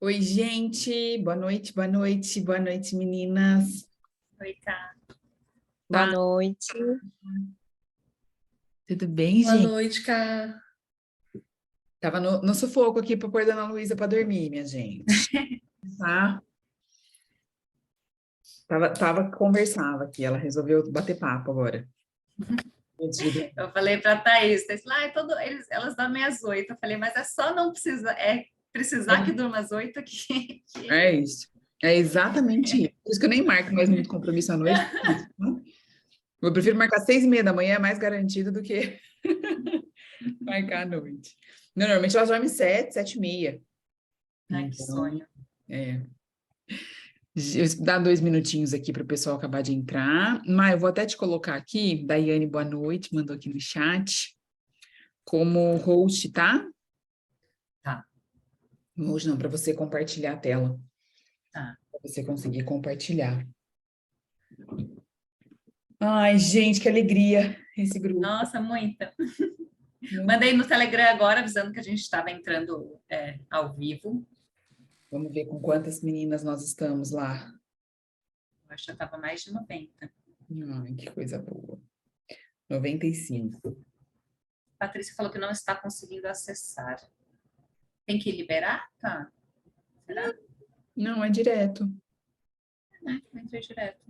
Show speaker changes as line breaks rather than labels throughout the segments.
Oi, gente, boa noite, meninas.
Oi, Cá.
Boa
Tá,
noite.
tudo bem,
Boa
gente?
noite, Cá.
Tava no sufoco aqui para pôr Dona Luísa para dormir, minha gente. Tá? Conversava aqui, ela resolveu bater papo agora. Antes de dormir.
Eu falei para a Thaís, elas dormem às 8. Eu falei, mas é só não precisar que durma às 8 aqui.
É isso. É exatamente isso. Por isso que eu nem marco mais muito compromisso à noite. Eu prefiro marcar 6:30 da manhã, é mais garantido do que marcar à noite. Normalmente elas dormem 7:30.
Ai, que
Então,
sonho.
é. Dá 2 minutinhos aqui para o pessoal acabar de entrar. Mas eu vou até te colocar aqui. Daiane, boa noite, mandou aqui no chat. Como host, tá?
Tá,
Hoje não, para você compartilhar a tela.
tá.
Para você conseguir compartilhar. Ai, gente, que alegria esse grupo.
Nossa, muita.
Muito.
Mandei no Telegram agora avisando que a gente estava entrando ao vivo.
Vamos ver com quantas meninas nós estamos lá.
Eu acho que já estava mais de 90.
Ai, que coisa boa. 95.
Patrícia falou que não está conseguindo acessar. Tem que liberar? Tá. Será?
Não, é direto.
Eu entrei direto.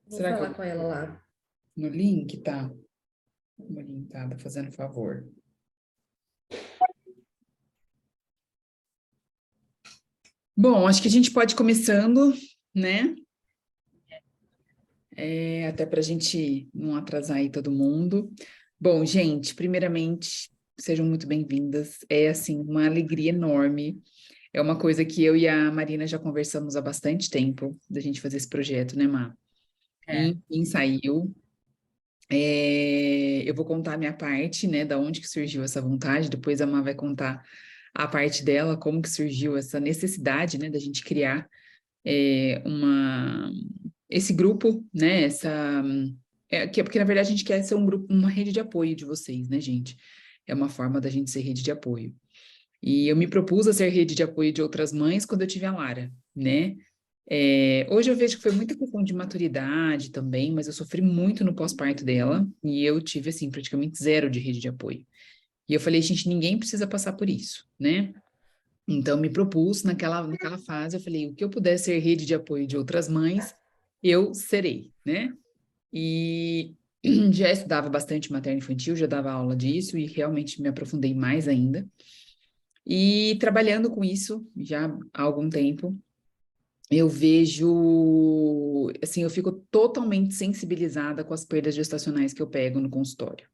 Vou
Será que
falar com ela lá.
no link tá? No link tá fazendo favor. Bom, acho que a gente pode ir começando, né? Até para a gente não atrasar aí todo mundo. Bom, gente, primeiramente, sejam muito bem-vindas. É, assim, uma alegria enorme. É uma coisa que eu e a Marina já conversamos há bastante tempo, da gente fazer esse projeto, né, Má?
É.
Enfim, saiu. Eu vou contar a minha parte, né, da onde que surgiu essa vontade, depois a Má vai contar a parte dela, como que surgiu essa necessidade, né, da gente criar esse grupo, né, porque na verdade a gente quer ser um grupo, uma rede de apoio de vocês, né, gente? É uma forma da gente ser rede de apoio. E eu me propus a ser rede de apoio de outras mães quando eu tive a Lara, né? Hoje eu vejo que foi muita questão de maturidade também, mas eu sofri muito no pós-parto dela e eu tive, assim, praticamente zero de rede de apoio. E eu falei, gente, ninguém precisa passar por isso, né? Então, me propus naquela fase, eu falei, o que eu puder ser rede de apoio de outras mães, eu serei, né? E já estudava bastante materno infantil, já dava aula disso e realmente me aprofundei mais ainda. E trabalhando com isso já há algum tempo, eu vejo, assim, eu fico totalmente sensibilizada com as perdas gestacionais que eu pego no consultório,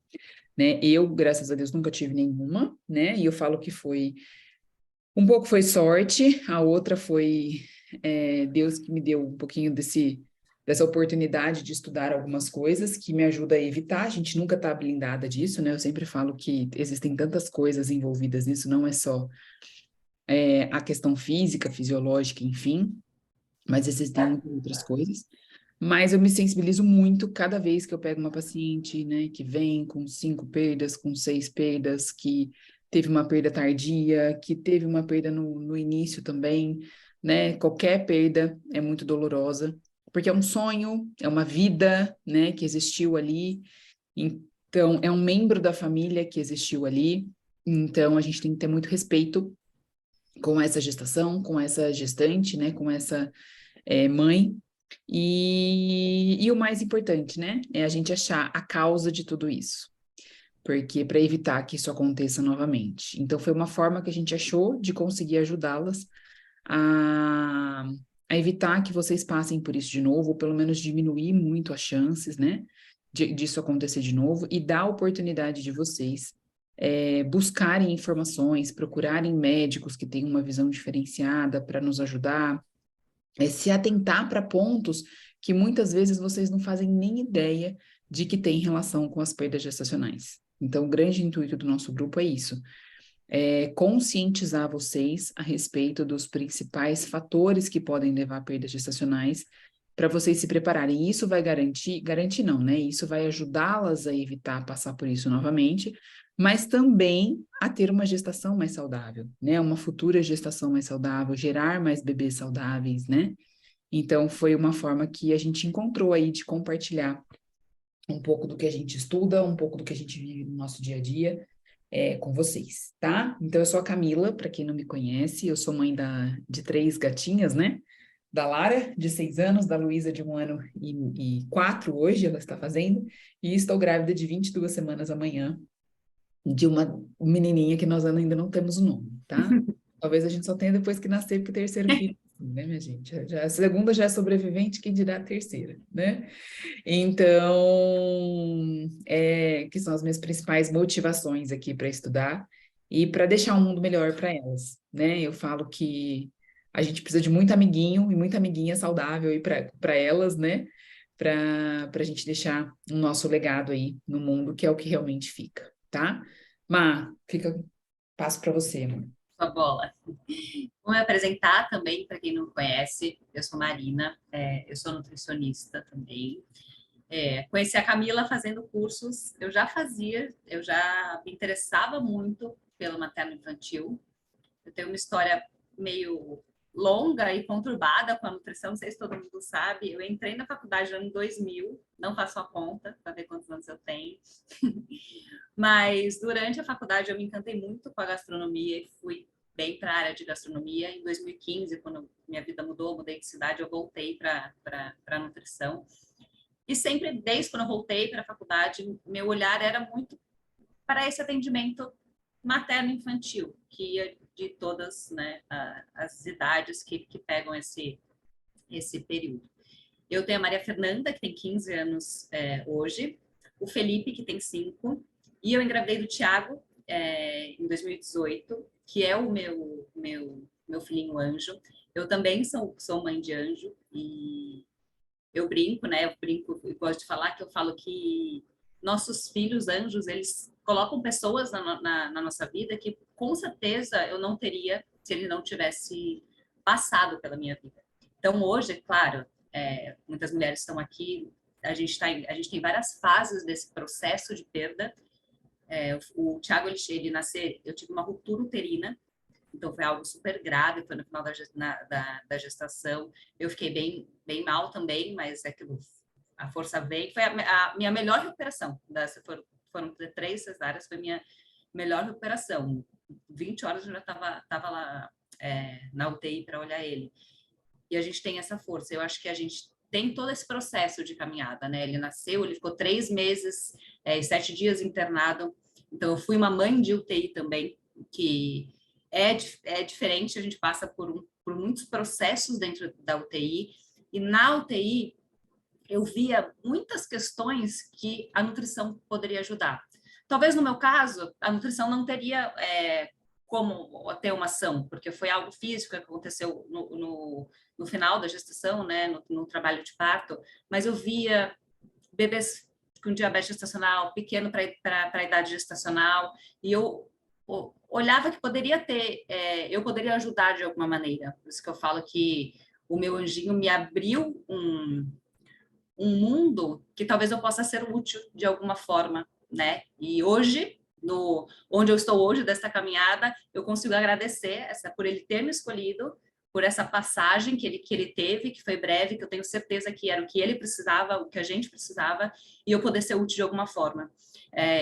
né? Eu, graças a Deus, nunca tive nenhuma, né? E eu falo que um pouco foi sorte, a outra foi Deus que me deu um pouquinho dessa oportunidade de estudar algumas coisas que me ajuda a evitar. A gente nunca está blindada disso, né? Eu sempre falo que existem tantas coisas envolvidas nisso, não é só a questão física, fisiológica, enfim, mas existem muitas outras coisas. Mas eu me sensibilizo muito cada vez que eu pego uma paciente, né, que vem com 5 perdas, com 6 perdas, que teve uma perda tardia, que teve uma perda no início também, né? Qualquer perda é muito dolorosa, porque é um sonho, é uma vida, né, que existiu ali. Então, é um membro da família que existiu ali. Então, a gente tem que ter muito respeito com essa gestação, com essa gestante, né, com essa mãe. E o mais importante, né, é a gente achar a causa de tudo isso, porque para evitar que isso aconteça novamente. Então, foi uma forma que a gente achou de conseguir ajudá-las a, a evitar que vocês passem por isso de novo, ou pelo menos diminuir muito as chances, né, disso acontecer de novo, e dar a oportunidade de vocês buscarem informações, procurarem médicos que tenham uma visão diferenciada para nos ajudar, se atentar para pontos que muitas vezes vocês não fazem nem ideia de que tem relação com as perdas gestacionais. Então, o grande intuito do nosso grupo é isso: conscientizar vocês a respeito dos principais fatores que podem levar a perdas gestacionais para vocês se prepararem. E isso vai garantir não, né? Isso vai ajudá-las a evitar passar por isso novamente, mas também a ter uma gestação mais saudável, né? Uma futura gestação mais saudável, gerar mais bebês saudáveis, né? Então, foi uma forma que a gente encontrou aí de compartilhar um pouco do que a gente estuda, um pouco do que a gente vive no nosso dia a dia, com vocês, tá? Então, eu sou a Camila, para quem não me conhece, eu sou mãe de 3 gatinhas, né? Da Lara, de 6 anos, da Luísa, de 1 ano e 4 hoje, ela está fazendo, e estou grávida de 22 semanas amanhã, de uma menininha que nós ainda não temos o nome, tá? Talvez a gente só tenha depois que nascer, porque o terceiro filho, né, minha gente? A segunda já é sobrevivente, quem dirá a terceira, né? Então, que são as minhas principais motivações aqui para estudar e para deixar um mundo melhor para elas, né? Eu falo que a gente precisa de muito amiguinho e muita amiguinha saudável aí para elas, né? Para a gente deixar o nosso legado aí no mundo, que é o que realmente fica, tá? Má, passo para você, mano.
Sua bola. Vou me apresentar também, para quem não conhece, eu sou Marina, eu sou nutricionista também. Conheci a Camila fazendo cursos, eu já me interessava muito pelo materno-infantil. Eu tenho uma história meio longa e conturbada com a nutrição, não sei se todo mundo sabe. Eu entrei na faculdade no ano 2000, não faço a conta para ver quantos anos eu tenho. Mas durante a faculdade eu me encantei muito com a gastronomia e fui bem para a área de gastronomia. Em 2015, quando minha vida mudou, mudei de cidade, eu voltei para a nutrição. E sempre, desde quando eu voltei para a faculdade, meu olhar era muito para esse atendimento materno-infantil, que ia de todas, né, as idades que pegam esse período. Eu tenho a Maria Fernanda, que tem 15 anos hoje, o Felipe, que tem 5, e eu engravidei do Thiago em 2018, que é o meu filhinho anjo. Eu também sou mãe de anjo, e eu brinco, né? Eu gosto de falar que eu falo que nossos filhos anjos, eles colocam pessoas na nossa vida que com certeza eu não teria se ele não tivesse passado pela minha vida. Então hoje, é claro, muitas mulheres estão aqui, a gente tem várias fases desse processo de perda. O Thiago, ele nasceu, eu tive uma ruptura uterina, então foi algo super grave, foi no final da gestação. Eu fiquei bem mal também, mas a força veio. Foi a minha melhor recuperação. Foram 3 cesáreas, foi minha melhor recuperação. 20 horas eu já estava lá na UTI para olhar ele. E a gente tem essa força. Eu acho que a gente tem todo esse processo de caminhada, né? Ele nasceu, ele ficou 3 meses e 7 dias internado. Então, eu fui uma mãe de UTI também, que é diferente, a gente passa por muitos processos dentro da UTI, e na UTI eu via muitas questões que a nutrição poderia ajudar. Talvez no meu caso, a nutrição não teria como ter uma ação, porque foi algo físico que aconteceu no final da gestação, né, no trabalho de parto, mas eu via bebês com diabetes gestacional, pequeno para a idade gestacional, e eu olhava que poderia ter, eu poderia ajudar de alguma maneira. Por isso que eu falo que o meu anjinho me abriu um mundo que talvez eu possa ser útil de alguma forma, né? E hoje, onde eu estou hoje, desta caminhada, eu consigo agradecer por ele ter me escolhido, por essa passagem que ele teve, que foi breve, que eu tenho certeza que era o que ele precisava, o que a gente precisava, e eu poder ser útil de alguma forma.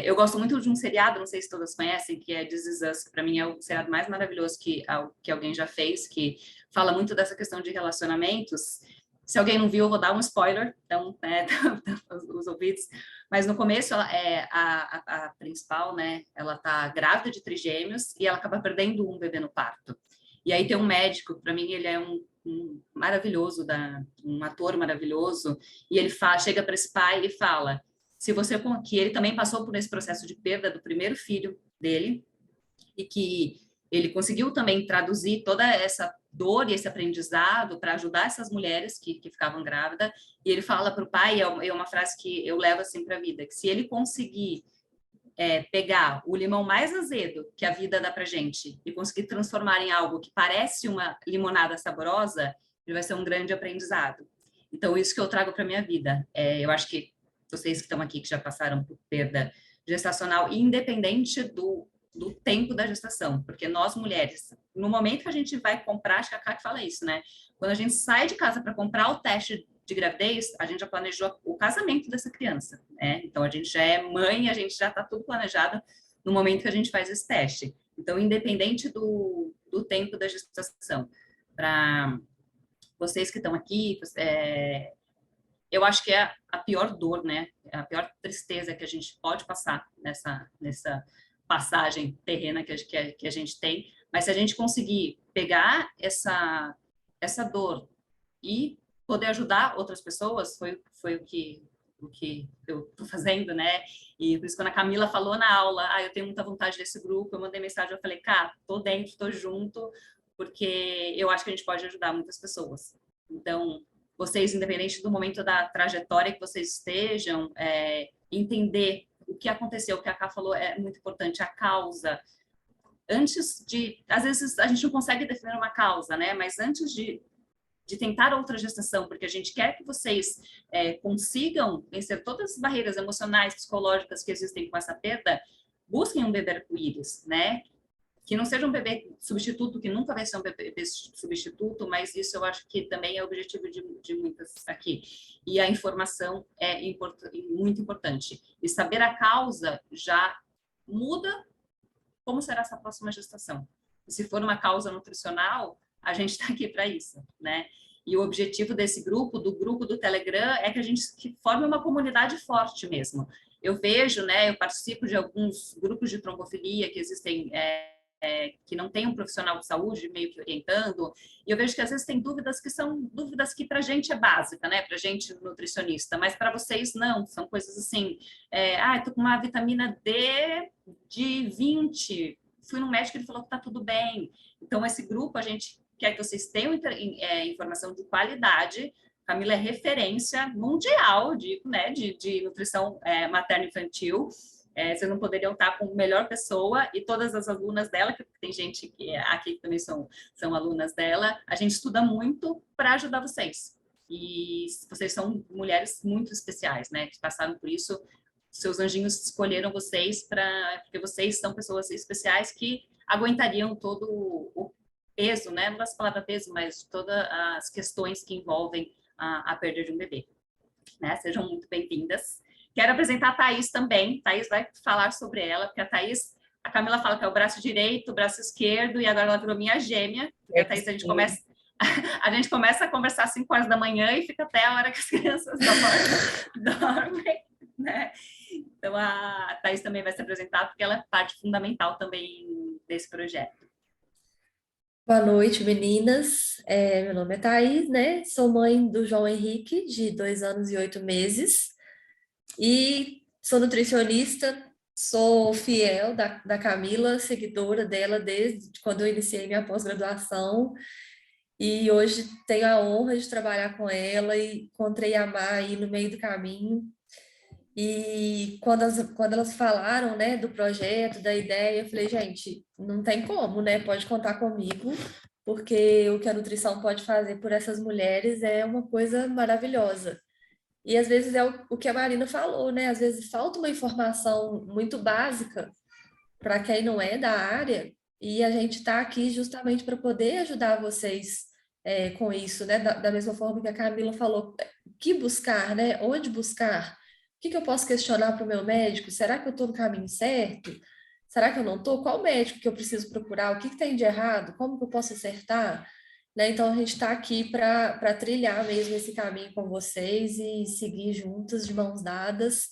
Eu gosto muito de um seriado, não sei se todas conhecem, que é This Is Us, que para mim é o seriado mais maravilhoso que alguém já fez, que fala muito dessa questão de relacionamentos. Se alguém não viu, eu vou dar um spoiler, então, os ouvidos. Mas no começo, a principal, né, ela tá grávida de trigêmeos e ela acaba perdendo um bebê no parto. E aí tem um médico, para mim ele é um maravilhoso, um ator maravilhoso, e ele chega para esse pai e fala que ele também passou por esse processo de perda do primeiro filho dele, e que ele conseguiu também traduzir toda essa dor e esse aprendizado para ajudar essas mulheres que ficavam grávidas. E ele fala para o pai, é uma frase que eu levo assim para a vida, que se ele conseguir pegar o limão mais azedo que a vida dá para gente e conseguir transformar em algo que parece uma limonada saborosa, ele vai ser um grande aprendizado. Então, isso que eu trago para minha vida. Eu acho que vocês que estão aqui, que já passaram por perda gestacional, independente do tempo da gestação, porque nós mulheres, no momento que a gente vai comprar, acho que a Kaki fala isso, né? Quando a gente sai de casa para comprar o teste de gravidez, a gente já planejou o casamento dessa criança, né? Então, a gente já é mãe, a gente já está tudo planejado no momento que a gente faz esse teste. Então, independente do tempo da gestação, para vocês que estão aqui, eu acho que é a pior dor, né? A pior tristeza que a gente pode passar nessa passagem terrena que a gente tem. Mas se a gente conseguir pegar essa dor e poder ajudar outras pessoas, foi o que eu estou fazendo, né? E por isso, quando a Camila falou na aula, eu tenho muita vontade desse grupo, eu mandei mensagem, eu falei, cara, tô dentro, tô junto, porque eu acho que a gente pode ajudar muitas pessoas. Então, vocês, independente do momento da trajetória que vocês estejam, entender o que aconteceu, o que a Ká falou é muito importante, a causa. Às vezes a gente não consegue definir uma causa, né? Mas antes de tentar outra gestação, porque a gente quer que vocês consigam vencer todas as barreiras emocionais, psicológicas que existem com essa perda, busquem um bebê arco-íris, né? Que não seja um bebê substituto, que nunca vai ser um bebê substituto, mas isso eu acho que também é o objetivo de muitas aqui. E a informação é muito importante. E saber a causa já muda como será essa próxima gestação. E se for uma causa nutricional, a gente está aqui para isso, né? E o objetivo desse grupo, do grupo do Telegram, é que a gente forme uma comunidade forte mesmo. Eu vejo, né, eu participo de alguns grupos de trombofilia que existem, que não tem um profissional de saúde meio que orientando, e eu vejo que às vezes tem dúvidas que são dúvidas que para a gente é básica, né, para a gente nutricionista, mas para vocês não, são coisas assim, tô com uma vitamina D de 20, fui no médico e ele falou que tá tudo bem. Então, esse grupo, a gente quer que vocês tenham informação de qualidade. Camila é referência mundial de nutrição materno-infantil. Vocês não poderiam estar com a melhor pessoa, e todas as alunas dela, que tem gente aqui que também são alunas dela, a gente estuda muito para ajudar vocês. E vocês são mulheres muito especiais, né, que passaram por isso. Seus anjinhos escolheram vocês porque vocês são pessoas especiais que aguentariam todo o peso, né, não das palavras peso, mas todas as questões que envolvem a perda de um bebê. Né? Sejam muito bem-vindas. Quero apresentar a Thaís também. Thaís vai falar sobre ela, porque a Camila fala que é o braço direito, o braço esquerdo, e agora ela virou minha gêmea. Porque a Thaís, a gente começa a conversar às 5 horas da manhã e fica até a hora que as crianças dormem, né? Então, a Thaís também vai se apresentar, porque ela é parte fundamental também desse projeto.
Boa noite, meninas. Meu nome é Thaís, né? Sou mãe do João Henrique, de 2 anos e 8 meses. E sou nutricionista, sou fiel da Camila, seguidora dela desde quando eu iniciei minha pós-graduação. E hoje tenho a honra de trabalhar com ela e encontrei a Má aí no meio do caminho. E quando elas falaram, né, do projeto, da ideia, eu falei, gente, não tem como, né? Pode contar comigo, porque o que a nutrição pode fazer por essas mulheres é uma coisa maravilhosa. E às vezes é o que a Marina falou, né? Às vezes falta uma informação muito básica para quem não é da área, e a gente está aqui justamente para poder ajudar vocês com isso, né? Da mesma forma que a Camila falou, o que buscar, né? Onde buscar? O que eu posso questionar para o meu médico? Será que eu estou no caminho certo? Será que eu não estou? Qual médico que eu preciso procurar? O que tem de errado? Como que eu posso acertar? Né? Então, a gente está aqui para trilhar mesmo esse caminho com vocês e seguir juntas, de mãos dadas,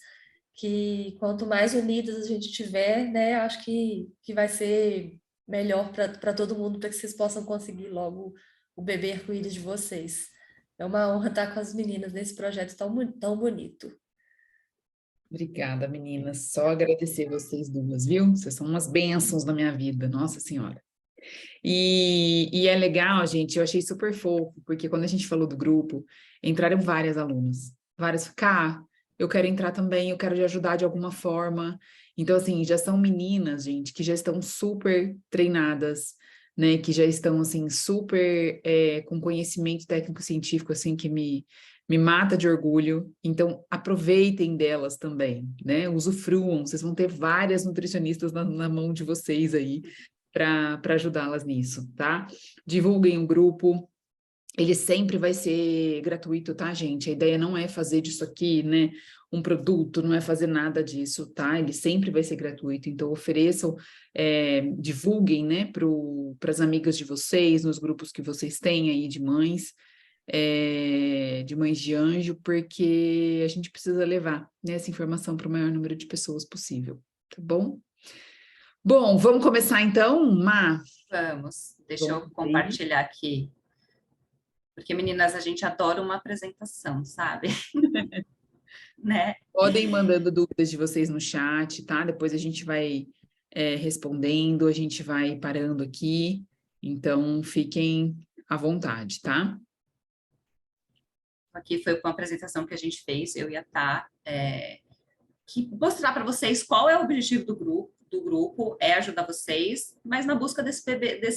que quanto mais unidas a gente tiver, né, acho que vai ser melhor para todo mundo, para que vocês possam conseguir logo o bebê arco-íris de vocês. É uma honra estar com as meninas nesse projeto tão bonito.
Obrigada, meninas. Só agradecer vocês duas, viu? Vocês são umas bênçãos na minha vida, Nossa Senhora. E é legal, gente, eu achei super fofo, porque quando a gente falou do grupo, entraram várias alunas. Várias, eu quero entrar também, eu quero te ajudar de alguma forma. Então, assim, já são meninas, gente, que já estão super treinadas, né? Que já estão, assim, super com conhecimento técnico-científico, assim, que me me mata de orgulho, então aproveitem delas também, né? Usufruam, vocês vão ter várias nutricionistas na mão de vocês aí para ajudá-las nisso, tá? Divulguem o grupo, ele sempre vai ser gratuito, tá, gente? A ideia não é fazer disso aqui, né, um produto, não é fazer nada disso, tá? Ele sempre vai ser gratuito, então ofereçam, divulguem, né, para as amigas de vocês, nos grupos que vocês têm aí de mães de anjo, porque a gente precisa levar, né, essa informação para o maior número de pessoas possível, tá bom? Bom, vamos começar então, Má?
Vamos, deixa eu compartilhar aqui. Porque, meninas, a gente adora uma apresentação, sabe? Né?
Podem ir mandando dúvidas de vocês no chat, tá? Depois a gente vai respondendo, a gente vai parando aqui. Então, fiquem à vontade, tá?
Aqui foi uma apresentação que a gente fez, eu e a Tá, que mostrar para vocês qual é o objetivo do grupo é ajudar vocês, mas na busca desse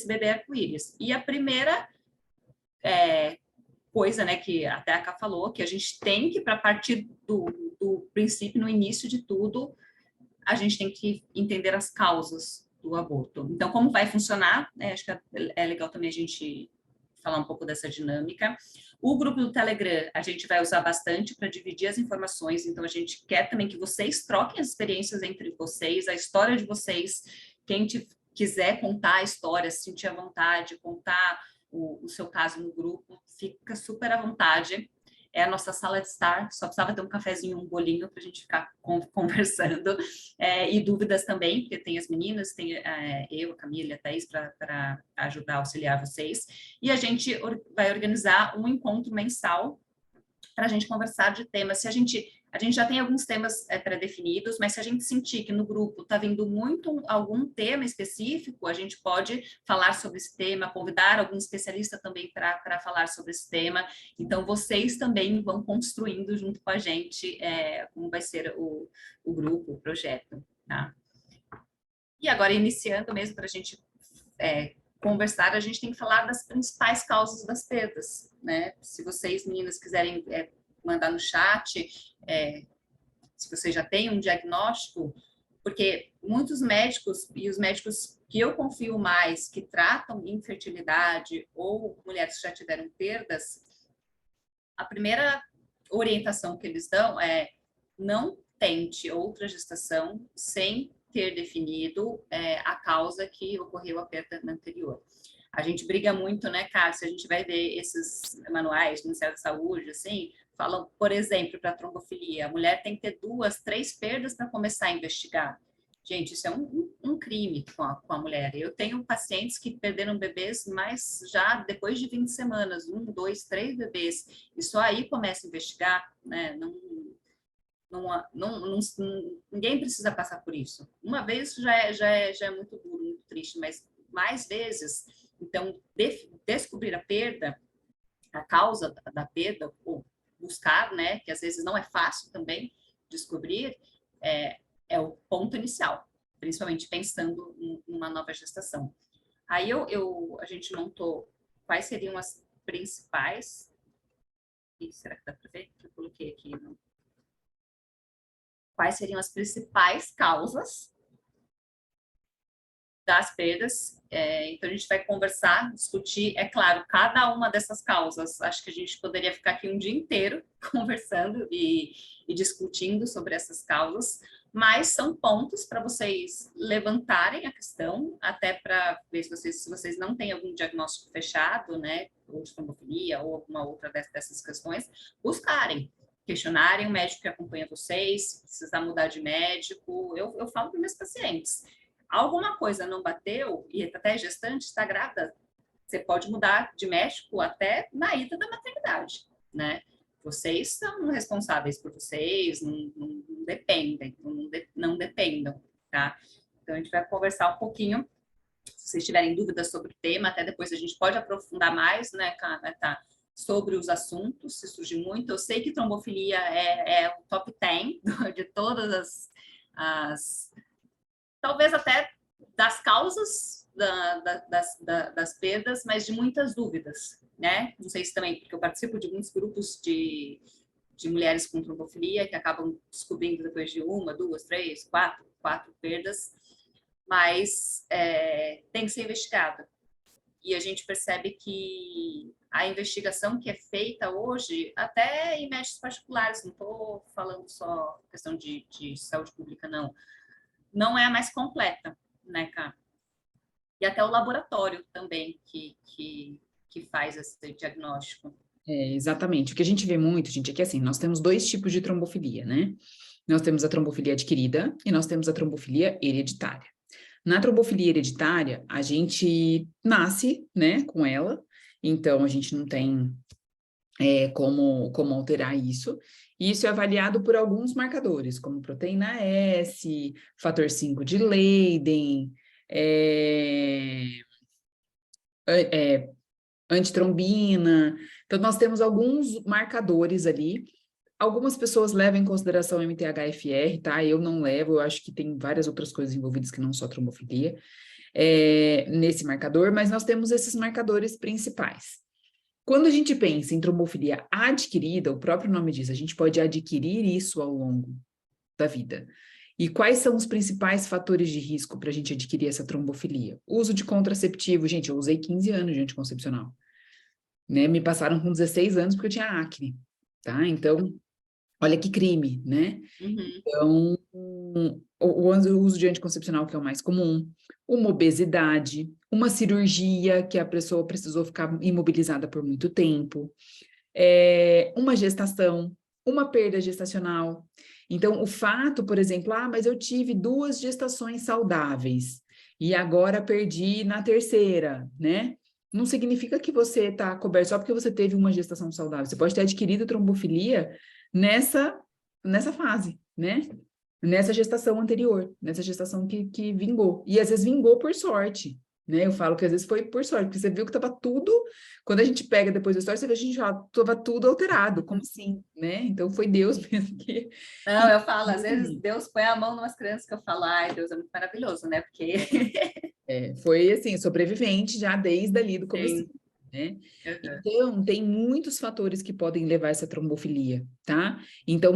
bebê arco-íris. E a primeira coisa, né, que até a Cá falou, que a gente tem que, para partir do princípio, no início de tudo, a gente tem que entender as causas do aborto. Então, como vai funcionar, né, acho que é legal também a gente falar um pouco dessa dinâmica. O grupo do Telegram, a gente vai usar bastante para dividir as informações, então a gente quer também que vocês troquem as experiências entre vocês, a história de vocês, quem quiser contar a história, se sentir à vontade, contar o seu caso no grupo, fica super à vontade. É a nossa sala de estar, só precisava ter um cafezinho, um bolinho para a gente ficar conversando. E dúvidas também, porque tem as meninas, tem eu, a Camila e a Thaís para ajudar, auxiliar vocês. E a gente vai organizar um encontro mensal para a gente conversar de temas. Se a gente já tem alguns temas pré-definidos, mas se a gente sentir que no grupo está vindo muito algum tema específico, a gente pode falar sobre esse tema, convidar algum especialista também para falar sobre esse tema. Então, vocês também vão construindo junto com a gente como vai ser o grupo, o projeto. Tá? E agora, iniciando mesmo para a gente conversar, a gente tem que falar das principais causas das perdas, né? Se vocês, meninas, quiserem mandar no chat, se você já tem um diagnóstico, porque muitos médicos, e os médicos que eu confio mais, que tratam infertilidade ou mulheres que já tiveram perdas, a primeira orientação que eles dão é não tente outra gestação sem ter definido a causa que ocorreu a perda anterior. A gente briga muito, né, Cara? Se a gente vai ver esses manuais do Ministério da Saúde, assim, falam, por exemplo, para trombofilia, a mulher tem que ter 2, 3 perdas para começar a investigar. Gente, isso é um crime com a mulher. Eu tenho pacientes que perderam bebês, mas já depois de 20 semanas, 1, 2, 3 bebês, e só aí começa a investigar, né? Ninguém precisa passar por isso. Uma vez já é muito duro, muito triste, mas mais vezes, então, descobrir a perda, a causa da perda, ou buscar, né, que às vezes não é fácil também descobrir, é o ponto inicial, principalmente pensando em uma nova gestação. Aí a gente montou quais seriam as principais. Será que dá para ver? Eu coloquei aqui, não. Quais seriam as principais causas das perdas. Então, a gente vai conversar, discutir, é claro, cada uma dessas causas. Acho que a gente poderia ficar aqui um dia inteiro conversando e discutindo sobre essas causas, mas são pontos para vocês levantarem a questão, até para ver se vocês não têm algum diagnóstico fechado, né, ou de trombofilia, ou alguma outra dessas questões, buscarem. Questionarem o médico que acompanha vocês, precisar mudar de médico. Eu falo para meus pacientes, alguma coisa não bateu, e até gestante está grávida, você pode mudar de médico até na ida da maternidade, né? Vocês são responsáveis por vocês, não dependem, não dependam, tá? Então, a gente vai conversar um pouquinho, se vocês tiverem dúvidas sobre o tema, até depois a gente pode aprofundar mais, né, tá? Sobre os assuntos, se surgir muito. Eu sei que trombofilia é o top 10 de todas as talvez até das causas das perdas, mas de muitas dúvidas, né? Não sei se também, porque eu participo de muitos grupos de mulheres com trombofilia que acabam descobrindo depois de uma, duas, três, quatro perdas, mas tem que ser investigada. E a gente percebe que a investigação que é feita hoje, até em médicos particulares, não estou falando só questão de saúde pública, não é a mais completa, né, cara? E até o laboratório também que faz esse diagnóstico.
Exatamente. O que a gente vê muito, gente, é que assim, nós temos dois tipos de trombofilia, né? Nós temos a trombofilia adquirida e nós temos a trombofilia hereditária. Na trombofilia hereditária, a gente nasce, né, com ela, então a gente não tem como alterar isso. E isso é avaliado por alguns marcadores, como proteína S, fator 5 de Leiden, antitrombina. Então, nós temos alguns marcadores ali. Algumas pessoas levam em consideração MTHFR, tá? Eu não levo, eu acho que tem várias outras coisas envolvidas que não só trombofilia, nesse marcador, mas nós temos esses marcadores principais. Quando a gente pensa em trombofilia adquirida, o próprio nome diz, a gente pode adquirir isso ao longo da vida. E quais são os principais fatores de risco para a gente adquirir essa trombofilia? Uso de contraceptivo, gente, eu usei 15 anos de anticoncepcional, né? Me passaram com 16 anos porque eu tinha acne, tá? Então, olha que crime, né?
Uhum.
Então, o uso de anticoncepcional, que é o mais comum, uma obesidade, uma cirurgia que a pessoa precisou ficar imobilizada por muito tempo, uma gestação, uma perda gestacional. Então, o fato, por exemplo, mas eu tive 2 gestações saudáveis e agora perdi na terceira, né? Não significa que você está coberto só porque você teve uma gestação saudável. Você pode ter adquirido trombofilia nessa fase, né? Nessa gestação anterior, nessa gestação que vingou. E às vezes vingou por sorte, né? Eu falo que às vezes foi por sorte, porque você viu que estava tudo, quando a gente pega depois da história, você vê que a gente já estava tudo alterado, como assim, né? Então foi Deus mesmo que...
Não, eu falo, às vezes Deus põe a mão nas crianças que eu falo, ai, Deus é muito maravilhoso, né? Porque...
foi assim, sobrevivente já desde ali do começo.
Sim.
Né?
Uhum.
Então, tem muitos fatores que podem levar a essa trombofilia, tá? Então,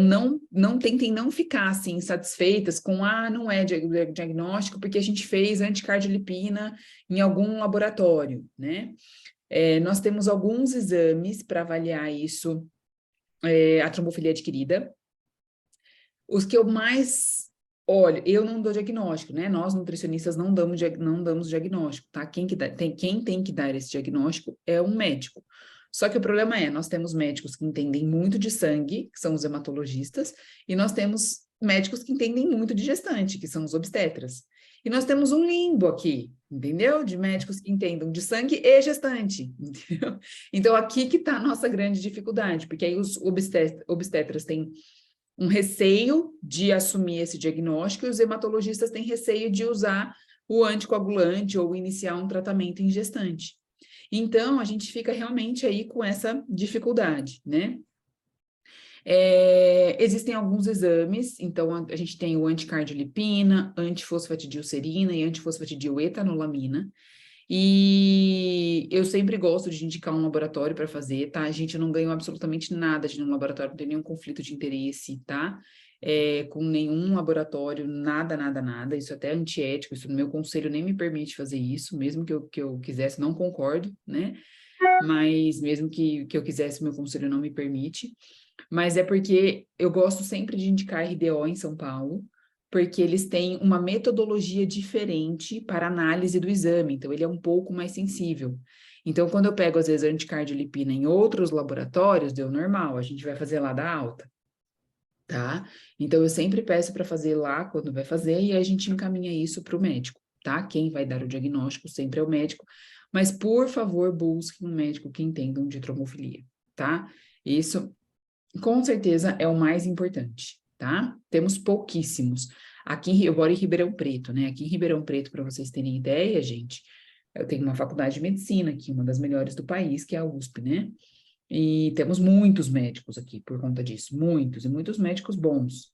não tentem não ficar, assim, satisfeitas com, não é diagnóstico porque a gente fez anticardiolipina em algum laboratório, né? Nós temos alguns exames para avaliar isso, a trombofilia adquirida. Os que eu mais... Olha, eu não dou diagnóstico, né? Nós, nutricionistas, não damos diagnóstico, tá? Quem tem que dar esse diagnóstico é um médico. Só que o problema nós temos médicos que entendem muito de sangue, que são os hematologistas, e nós temos médicos que entendem muito de gestante, que são os obstetras. E nós temos um limbo aqui, entendeu? De médicos que entendam de sangue e gestante, entendeu? Então, aqui que está a nossa grande dificuldade, porque aí os obstetras têm um receio de assumir esse diagnóstico e os hematologistas têm receio de usar o anticoagulante ou iniciar um tratamento em gestante. Então, a gente fica realmente aí com essa dificuldade, né? Existem alguns exames, então a gente tem o anticardiolipina, antifosfatidilcerina e antifosfatidiletanolamina. E eu sempre gosto de indicar um laboratório para fazer, tá? Gente, eu não ganho absolutamente nada de um laboratório, não tem nenhum conflito de interesse, tá? Com nenhum laboratório, nada, nada, nada. Isso até é antiético, isso no meu conselho nem me permite fazer isso, mesmo que eu quisesse, não concordo, né? Mas mesmo que eu quisesse, meu conselho não me permite. Mas é porque eu gosto sempre de indicar RDO em São Paulo, porque eles têm uma metodologia diferente para análise do exame, então ele é um pouco mais sensível. Então, quando eu pego, às vezes, anticardiolipina em outros laboratórios, deu normal, a gente vai fazer lá da alta, tá? Então, eu sempre peço para fazer lá quando vai fazer, e aí a gente encaminha isso para o médico, tá? Quem vai dar o diagnóstico sempre é o médico, mas, por favor, busque um médico que entenda de trombofilia, tá? Isso, com certeza, é o mais importante, tá? Temos pouquíssimos. Aqui, eu moro em Ribeirão Preto, né? Aqui em Ribeirão Preto, para vocês terem ideia, gente, eu tenho uma faculdade de medicina aqui, uma das melhores do país, que é a USP, né? E temos muitos médicos aqui por conta disso, muitos, e muitos médicos bons.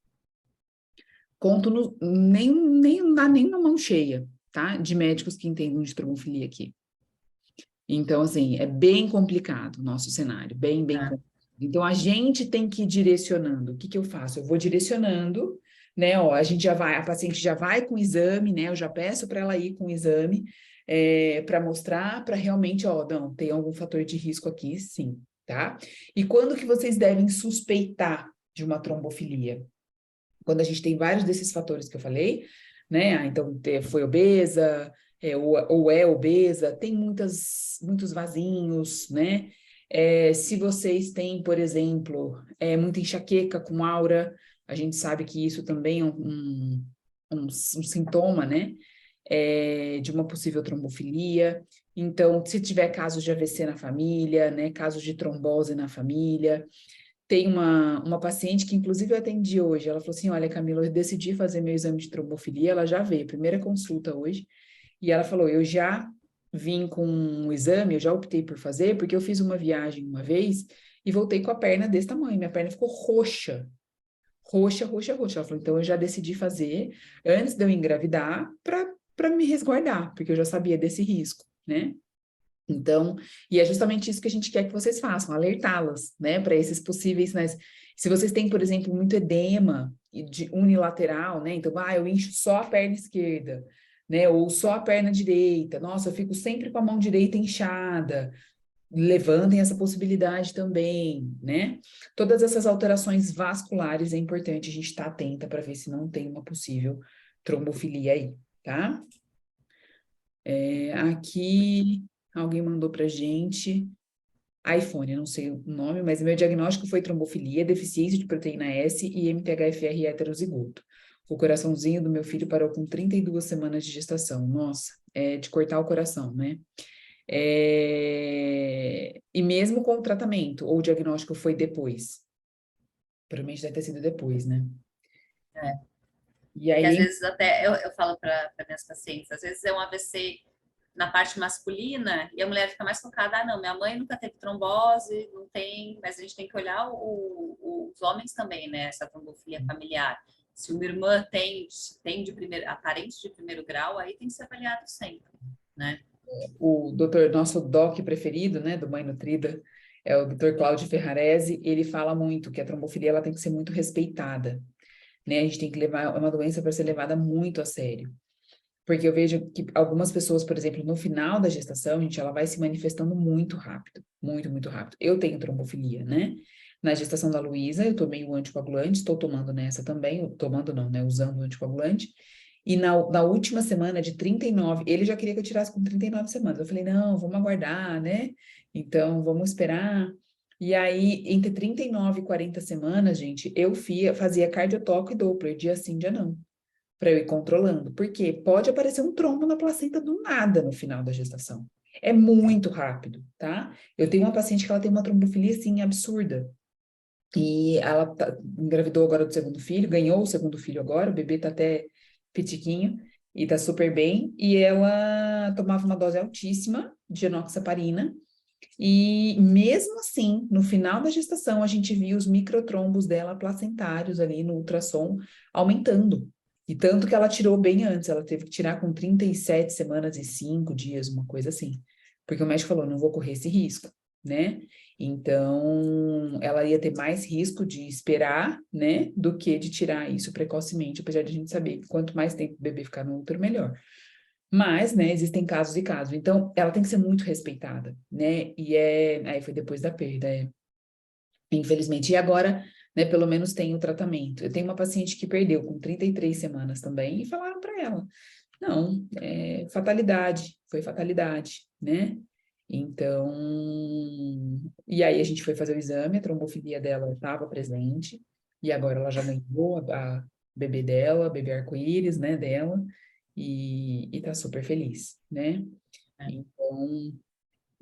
Conto nem dá nem na mão cheia, tá? De médicos que entendem de trombofilia aqui. Então, assim, é bem complicado o nosso cenário, bem complicado. Então, a gente tem que ir direcionando. O que que eu faço? Eu vou direcionando, né? Ó, a paciente já vai com o exame, né? Eu já peço para ela ir com o exame, para mostrar, para realmente, ó, não, tem algum fator de risco aqui, sim, tá? E quando que vocês devem suspeitar de uma trombofilia? Quando a gente tem vários desses fatores que eu falei, né? Então, foi obesa, ou é obesa, tem muitos vasinhos, né? Se vocês têm, por exemplo, muita enxaqueca com aura, a gente sabe que isso também é um sintoma, né? De uma possível trombofilia. Então, se tiver casos de AVC na família, né? Casos de trombose na família. Tem uma paciente que, inclusive, eu atendi hoje. Ela falou assim: olha, Camila, eu decidi fazer meu exame de trombofilia. Ela já veio, primeira consulta hoje. E ela falou: eu já vim com um exame, eu já optei por fazer, porque eu fiz uma viagem uma vez e voltei com a perna desse tamanho. Minha perna ficou roxa. Roxa, roxa, roxa. Ela falou: então eu já decidi fazer antes de eu engravidar para me resguardar, porque eu já sabia desse risco, né? Então, e é justamente isso que a gente quer que vocês façam, alertá-las, né, para esses possíveis sinais. Se vocês têm, por exemplo, muito edema de unilateral, né, então, eu incho só a perna esquerda, né, ou só a perna direita, nossa, eu fico sempre com a mão direita inchada, levantem essa possibilidade também, né? Todas essas alterações vasculares é importante a gente estar atenta para ver se não tem uma possível trombofilia aí, tá? Aqui alguém mandou pra gente iPhone, eu não sei o nome, mas meu diagnóstico foi trombofilia, deficiência de proteína S e MTHFR heterozigoto. O coraçãozinho do meu filho parou com 32 semanas de gestação. Nossa, é de cortar o coração, né? E mesmo com o tratamento, ou o diagnóstico foi depois? Provavelmente deve ter sido depois, né? E
Porque às
aí,
vezes até eu falo para minhas pacientes, às vezes é um AVC na parte masculina e a mulher fica mais focada, não, minha mãe nunca teve trombose, não tem, mas a gente tem que olhar os homens também, né, essa trombofilia familiar. Se uma irmã tem parente de primeiro grau, aí tem que ser avaliado sempre, né?
o doutor, nosso doc preferido, né, do Mãe Nutrida, é o doutor Cláudio Ferrarese, ele fala muito que a trombofilia ela tem que ser muito respeitada, né? A gente tem que levar, é uma doença para ser levada muito a sério. Porque eu vejo que algumas pessoas, por exemplo, no final da gestação, gente, ela vai se manifestando muito rápido, muito, muito rápido. Eu tenho trombofilia, né? Na gestação da Luísa, eu tomei o anticoagulante, estou tomando nessa também, tomando não, né? Usando o anticoagulante. E na última semana de 39, ele já queria que eu tirasse com 39 semanas. Eu falei, não, vamos aguardar, né? Então, vamos esperar. E aí, entre 39 e 40 semanas, gente, eu fazia cardiotoque e Doppler, dia sim, dia não, para eu ir controlando. Porque pode aparecer um trombo na placenta do nada no final da gestação. É muito rápido, tá? Eu tenho uma paciente que ela tem uma trombofilia, assim, absurda. E ela engravidou agora do segundo filho, ganhou o segundo filho agora, o bebê tá até pitiquinho e tá super bem. E ela tomava uma dose altíssima de enoxaparina. E mesmo assim, no final da gestação, a gente viu os microtrombos dela placentários ali no ultrassom aumentando. E tanto que ela tirou bem antes, ela teve que tirar com 37 semanas e 5 dias, uma coisa assim. Porque o médico falou, não vou correr esse risco, né? Então, ela ia ter mais risco de esperar, né, do que de tirar isso precocemente, apesar de a gente saber que quanto mais tempo o bebê ficar no útero, melhor. Mas, né, existem casos e casos. Então, ela tem que ser muito respeitada, né? Aí foi depois da perda, infelizmente. E agora, né, pelo menos tem o tratamento. Eu tenho uma paciente que perdeu com 33 semanas também e falaram para ela, não, fatalidade, foi fatalidade, né? Então, e aí a gente foi fazer o exame, a trombofilia dela estava presente, e agora ela já ganhou a bebê dela, a bebê arco-íris, né, dela, e tá super feliz, né? Então,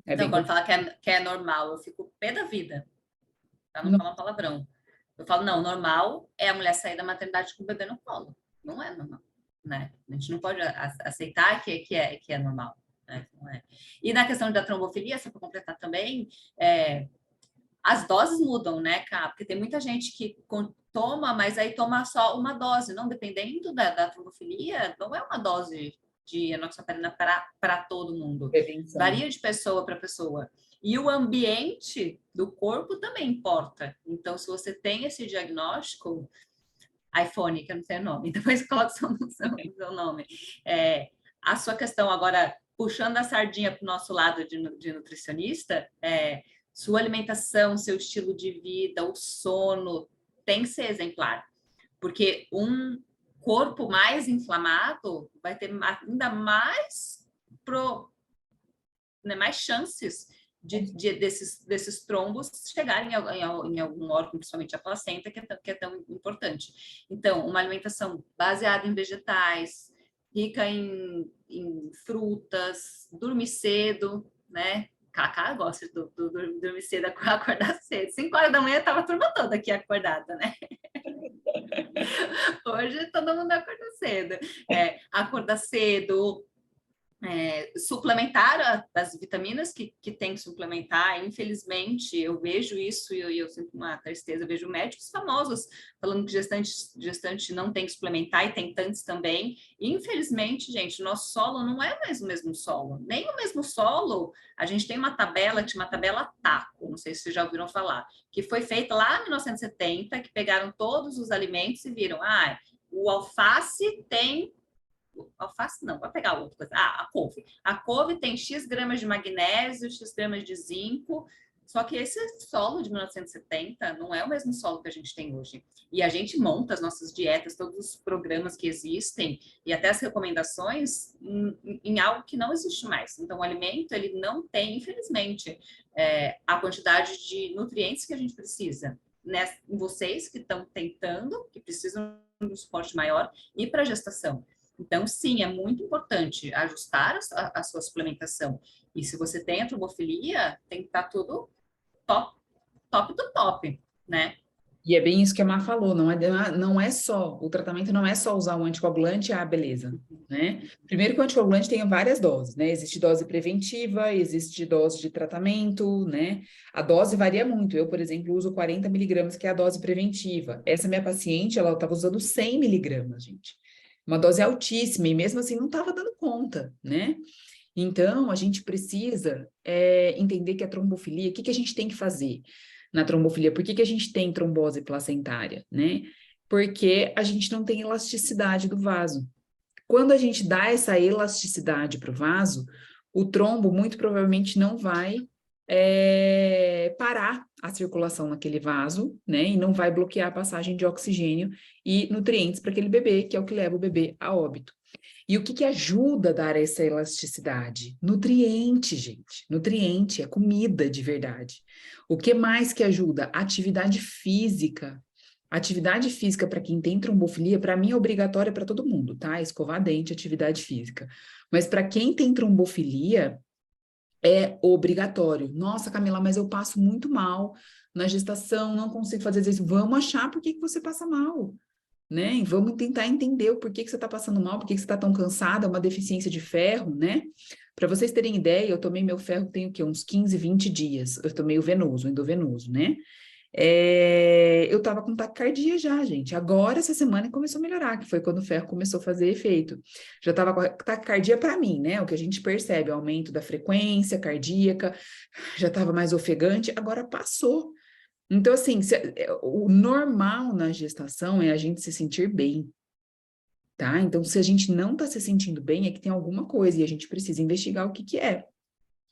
é
Então,
bem
quando fala que é normal, eu fico pé da vida, para não falar palavrão. Eu falo, não, normal é a mulher sair da maternidade com o bebê no colo. Não é normal, né? A gente não pode aceitar que é normal, né? Não é. E na questão da trombofilia, só para completar também, as doses mudam, né, Cá? Porque tem muita gente que toma, mas aí toma só uma dose. Não, dependendo da trombofilia, não é uma dose de enoxaparina para todo mundo.
Prevenção.
Varia de pessoa para pessoa. E o ambiente do corpo também importa. Então, se você tem esse diagnóstico, iPhone, que eu não sei o nome, depois coloca seu nome. A sua questão agora, puxando a sardinha para o nosso lado de nutricionista, sua alimentação, seu estilo de vida, o sono, tem que ser exemplar. Porque um corpo mais inflamado vai ter ainda mais, mais chances desses trombos chegarem em algum órgão, principalmente a placenta, que é tão importante. Então, uma alimentação baseada em vegetais, rica em frutas, dormir cedo, né? Cacá gosta do dormir cedo, acordar cedo. 5 horas da manhã estava a turma toda aqui acordada, né? Hoje todo mundo acorda cedo. Acordar cedo, suplementar as vitaminas que tem que suplementar. Infelizmente, eu vejo isso e eu sinto uma tristeza. Eu vejo médicos famosos falando que gestante não tem que suplementar, e tem tantos também. E, infelizmente, gente, o nosso solo não é mais o mesmo solo. Nem o mesmo solo. A gente tem uma tabela, que chama tabela TACO, não sei se vocês já ouviram falar, que foi feita lá em 1970, que pegaram todos os alimentos e viram, o alface tem... Alface não, vai pegar outra coisa. A couve. A couve tem X gramas de magnésio, X gramas de zinco, só que esse solo de 1970 não é o mesmo solo que a gente tem hoje. E a gente monta as nossas dietas, todos os programas que existem e até as recomendações em algo que não existe mais. Então, o alimento, ele não tem, infelizmente, a quantidade de nutrientes que a gente precisa. Em vocês que estão tentando, que precisam de um suporte maior, e para a gestação. Então, sim, é muito importante ajustar a sua suplementação. E se você tem a trombofilia, tem que estar tudo top do top, né?
E é bem isso que a Má falou, não é só, o tratamento não é só usar um anticoagulante, beleza, né? Primeiro que o anticoagulante tem várias doses, né? Existe dose preventiva, existe dose de tratamento, né? A dose varia muito. Eu, por exemplo, uso 40 miligramas, que é a dose preventiva. Essa minha paciente, ela estava usando 100 miligramas, gente. Uma dose altíssima, e mesmo assim não estava dando conta, né? Então, a gente precisa entender que a trombofilia, o que a gente tem que fazer na trombofilia? Por que a gente tem trombose placentária, né? Porque a gente não tem elasticidade do vaso. Quando a gente dá essa elasticidade para o vaso, o trombo muito provavelmente não vai parar a circulação naquele vaso, né? E não vai bloquear a passagem de oxigênio e nutrientes para aquele bebê, que é o que leva o bebê a óbito. E o que ajuda a dar essa elasticidade? Nutriente, gente. Nutriente é comida de verdade. O que mais que ajuda? Atividade física. Atividade física para quem tem trombofilia, para mim é obrigatória para todo mundo, tá? Escovar dente, atividade física. Mas para quem tem trombofilia, é obrigatório. Nossa, Camila, mas eu passo muito mal na gestação, não consigo fazer exercício. Vamos achar por que você passa mal, né? E vamos tentar entender o porquê que você está passando mal, por que você está tão cansada, uma deficiência de ferro, né? Para vocês terem ideia, eu tomei meu ferro tem o quê? Uns 15, 20 dias. Eu tomei o endovenoso, né? Eu tava com taquicardia já, gente. Agora, essa semana, começou a melhorar, que foi quando o ferro começou a fazer efeito. Já tava com taquicardia para mim, né? O que a gente percebe, aumento da frequência cardíaca, já tava mais ofegante, agora passou. Então, assim, o normal na gestação é a gente se sentir bem, tá? Então, se a gente não tá se sentindo bem, é que tem alguma coisa e a gente precisa investigar o que é.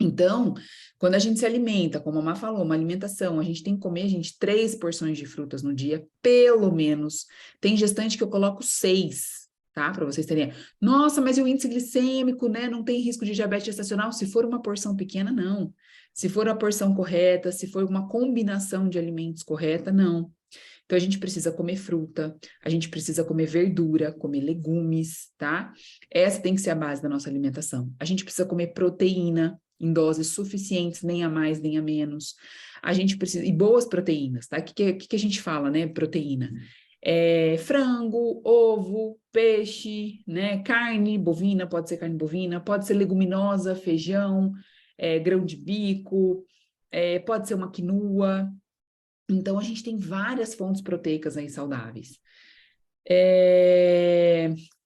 Então, quando a gente se alimenta, como a Má falou, uma alimentação, a gente tem que comer, 3 porções de frutas no dia, pelo menos. Tem gestante que eu coloco 6, tá? Para vocês terem. Nossa, mas e o índice glicêmico, né? Não tem risco de diabetes gestacional? Se for uma porção pequena, não. Se for a porção correta, se for uma combinação de alimentos correta, não. Então, a gente precisa comer fruta, a gente precisa comer verdura, comer legumes, tá? Essa tem que ser a base da nossa alimentação. A gente precisa comer proteína em doses suficientes, nem a mais, nem a menos. A gente precisa... E boas proteínas, tá? O que a gente fala, né? Proteína. Frango, ovo, peixe, né? Carne bovina, pode ser carne bovina, pode ser leguminosa, feijão, grão de bico, pode ser uma quinoa. Então, a gente tem várias fontes proteicas aí saudáveis.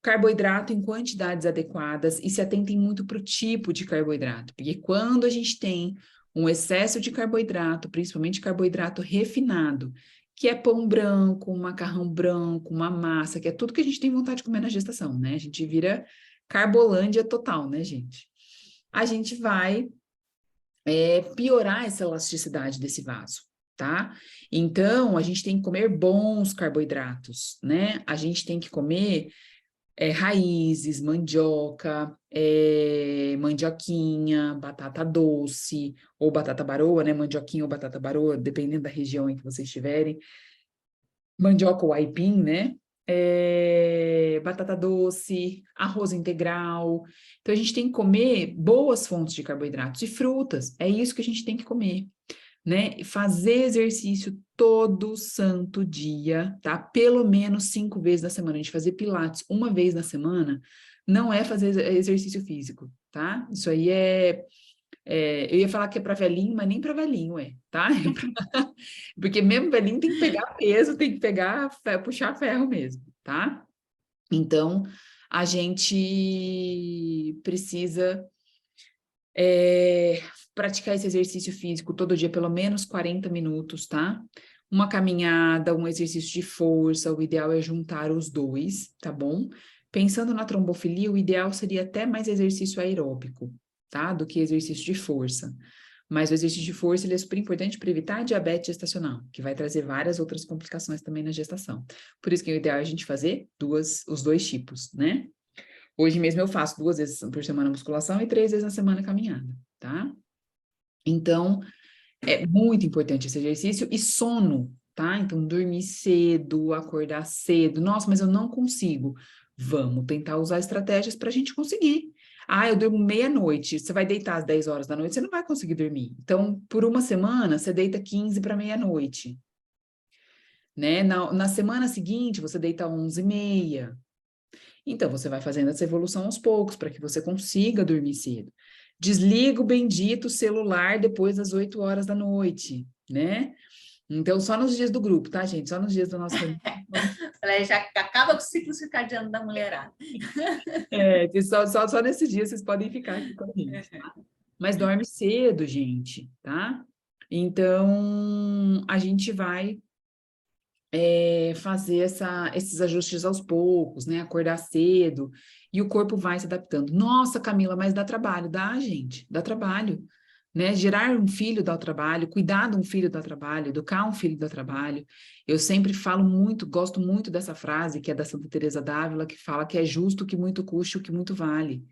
Carboidrato em quantidades adequadas e se atentem muito para o tipo de carboidrato, porque quando a gente tem um excesso de carboidrato, principalmente carboidrato refinado, que é pão branco, macarrão branco, uma massa, que é tudo que a gente tem vontade de comer na gestação, né? A gente vira carbolândia total, né, gente? A gente vai piorar essa elasticidade desse vaso, tá? Então, a gente tem que comer bons carboidratos, né? A gente tem que comer raízes, mandioca, mandioquinha, batata doce, ou batata baroa, né? Mandioquinha ou batata baroa, dependendo da região em que vocês estiverem. Mandioca ou aipim, né? Batata doce, arroz integral. Então, a gente tem que comer boas fontes de carboidratos e frutas. É isso que a gente tem que comer, né? E fazer exercício todo santo dia, tá? Pelo menos 5 vezes na semana. A gente fazer pilates uma vez na semana não é fazer exercício físico, tá? Isso aí eu ia falar que é para velhinho, mas nem para velhinho tá? Porque mesmo velhinho tem que pegar peso, tem que pegar, puxar ferro mesmo, tá? Então, a gente precisa praticar esse exercício físico todo dia, pelo menos 40 minutos, tá? Uma caminhada, um exercício de força, o ideal é juntar os dois, tá bom? Pensando na trombofilia, o ideal seria até mais exercício aeróbico, tá? Do que exercício de força. Mas o exercício de força, ele é super importante para evitar a diabetes gestacional, que vai trazer várias outras complicações também na gestação. Por isso que o ideal é a gente fazer os dois tipos, né? Hoje mesmo eu faço 2 vezes por semana musculação e 3 vezes na semana caminhada, tá? Então, é muito importante esse exercício e sono, tá? Então, dormir cedo, acordar cedo. Nossa, mas eu não consigo. Vamos tentar usar estratégias para a gente conseguir. Ah, eu durmo meia-noite. Você vai deitar às 10 horas da noite, você não vai conseguir dormir. Então, por uma semana, você deita 15 para meia-noite, né? Na semana seguinte, você deita 11h30. Então, você vai fazendo essa evolução aos poucos, para que você consiga dormir cedo. Desliga o bendito celular depois das 8 horas da noite, né? Então, só nos dias do grupo, tá, gente? Só nos dias da nossa reunião.
Já acaba com o ciclo circadiano da mulherada.
Só nesse dia vocês podem ficar aqui com a gente, tá? Mas dorme cedo, gente, tá? Então, a gente vai fazer esses ajustes aos poucos, né? Acordar cedo, e o corpo vai se adaptando. Nossa, Camila, mas dá trabalho. Dá, gente, dá trabalho, né? Gerar um filho dá trabalho, cuidar de um filho dá trabalho, educar um filho dá trabalho. Eu sempre falo muito, gosto muito dessa frase, que é da Santa Teresa d'Ávila, que fala que é justo que muito custe o que muito vale,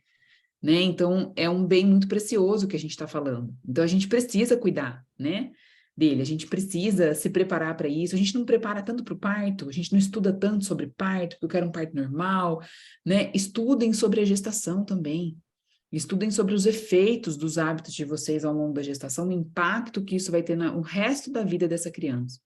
né? Então, é um bem muito precioso que a gente está falando. Então, a gente precisa cuidar, né? Dele, a gente precisa se preparar para isso. A gente não prepara tanto para o parto, a gente não estuda tanto sobre parto, porque eu quero um parto normal, né? Estudem sobre a gestação também. Estudem sobre os efeitos dos hábitos de vocês ao longo da gestação, o impacto que isso vai ter no resto da vida dessa criança,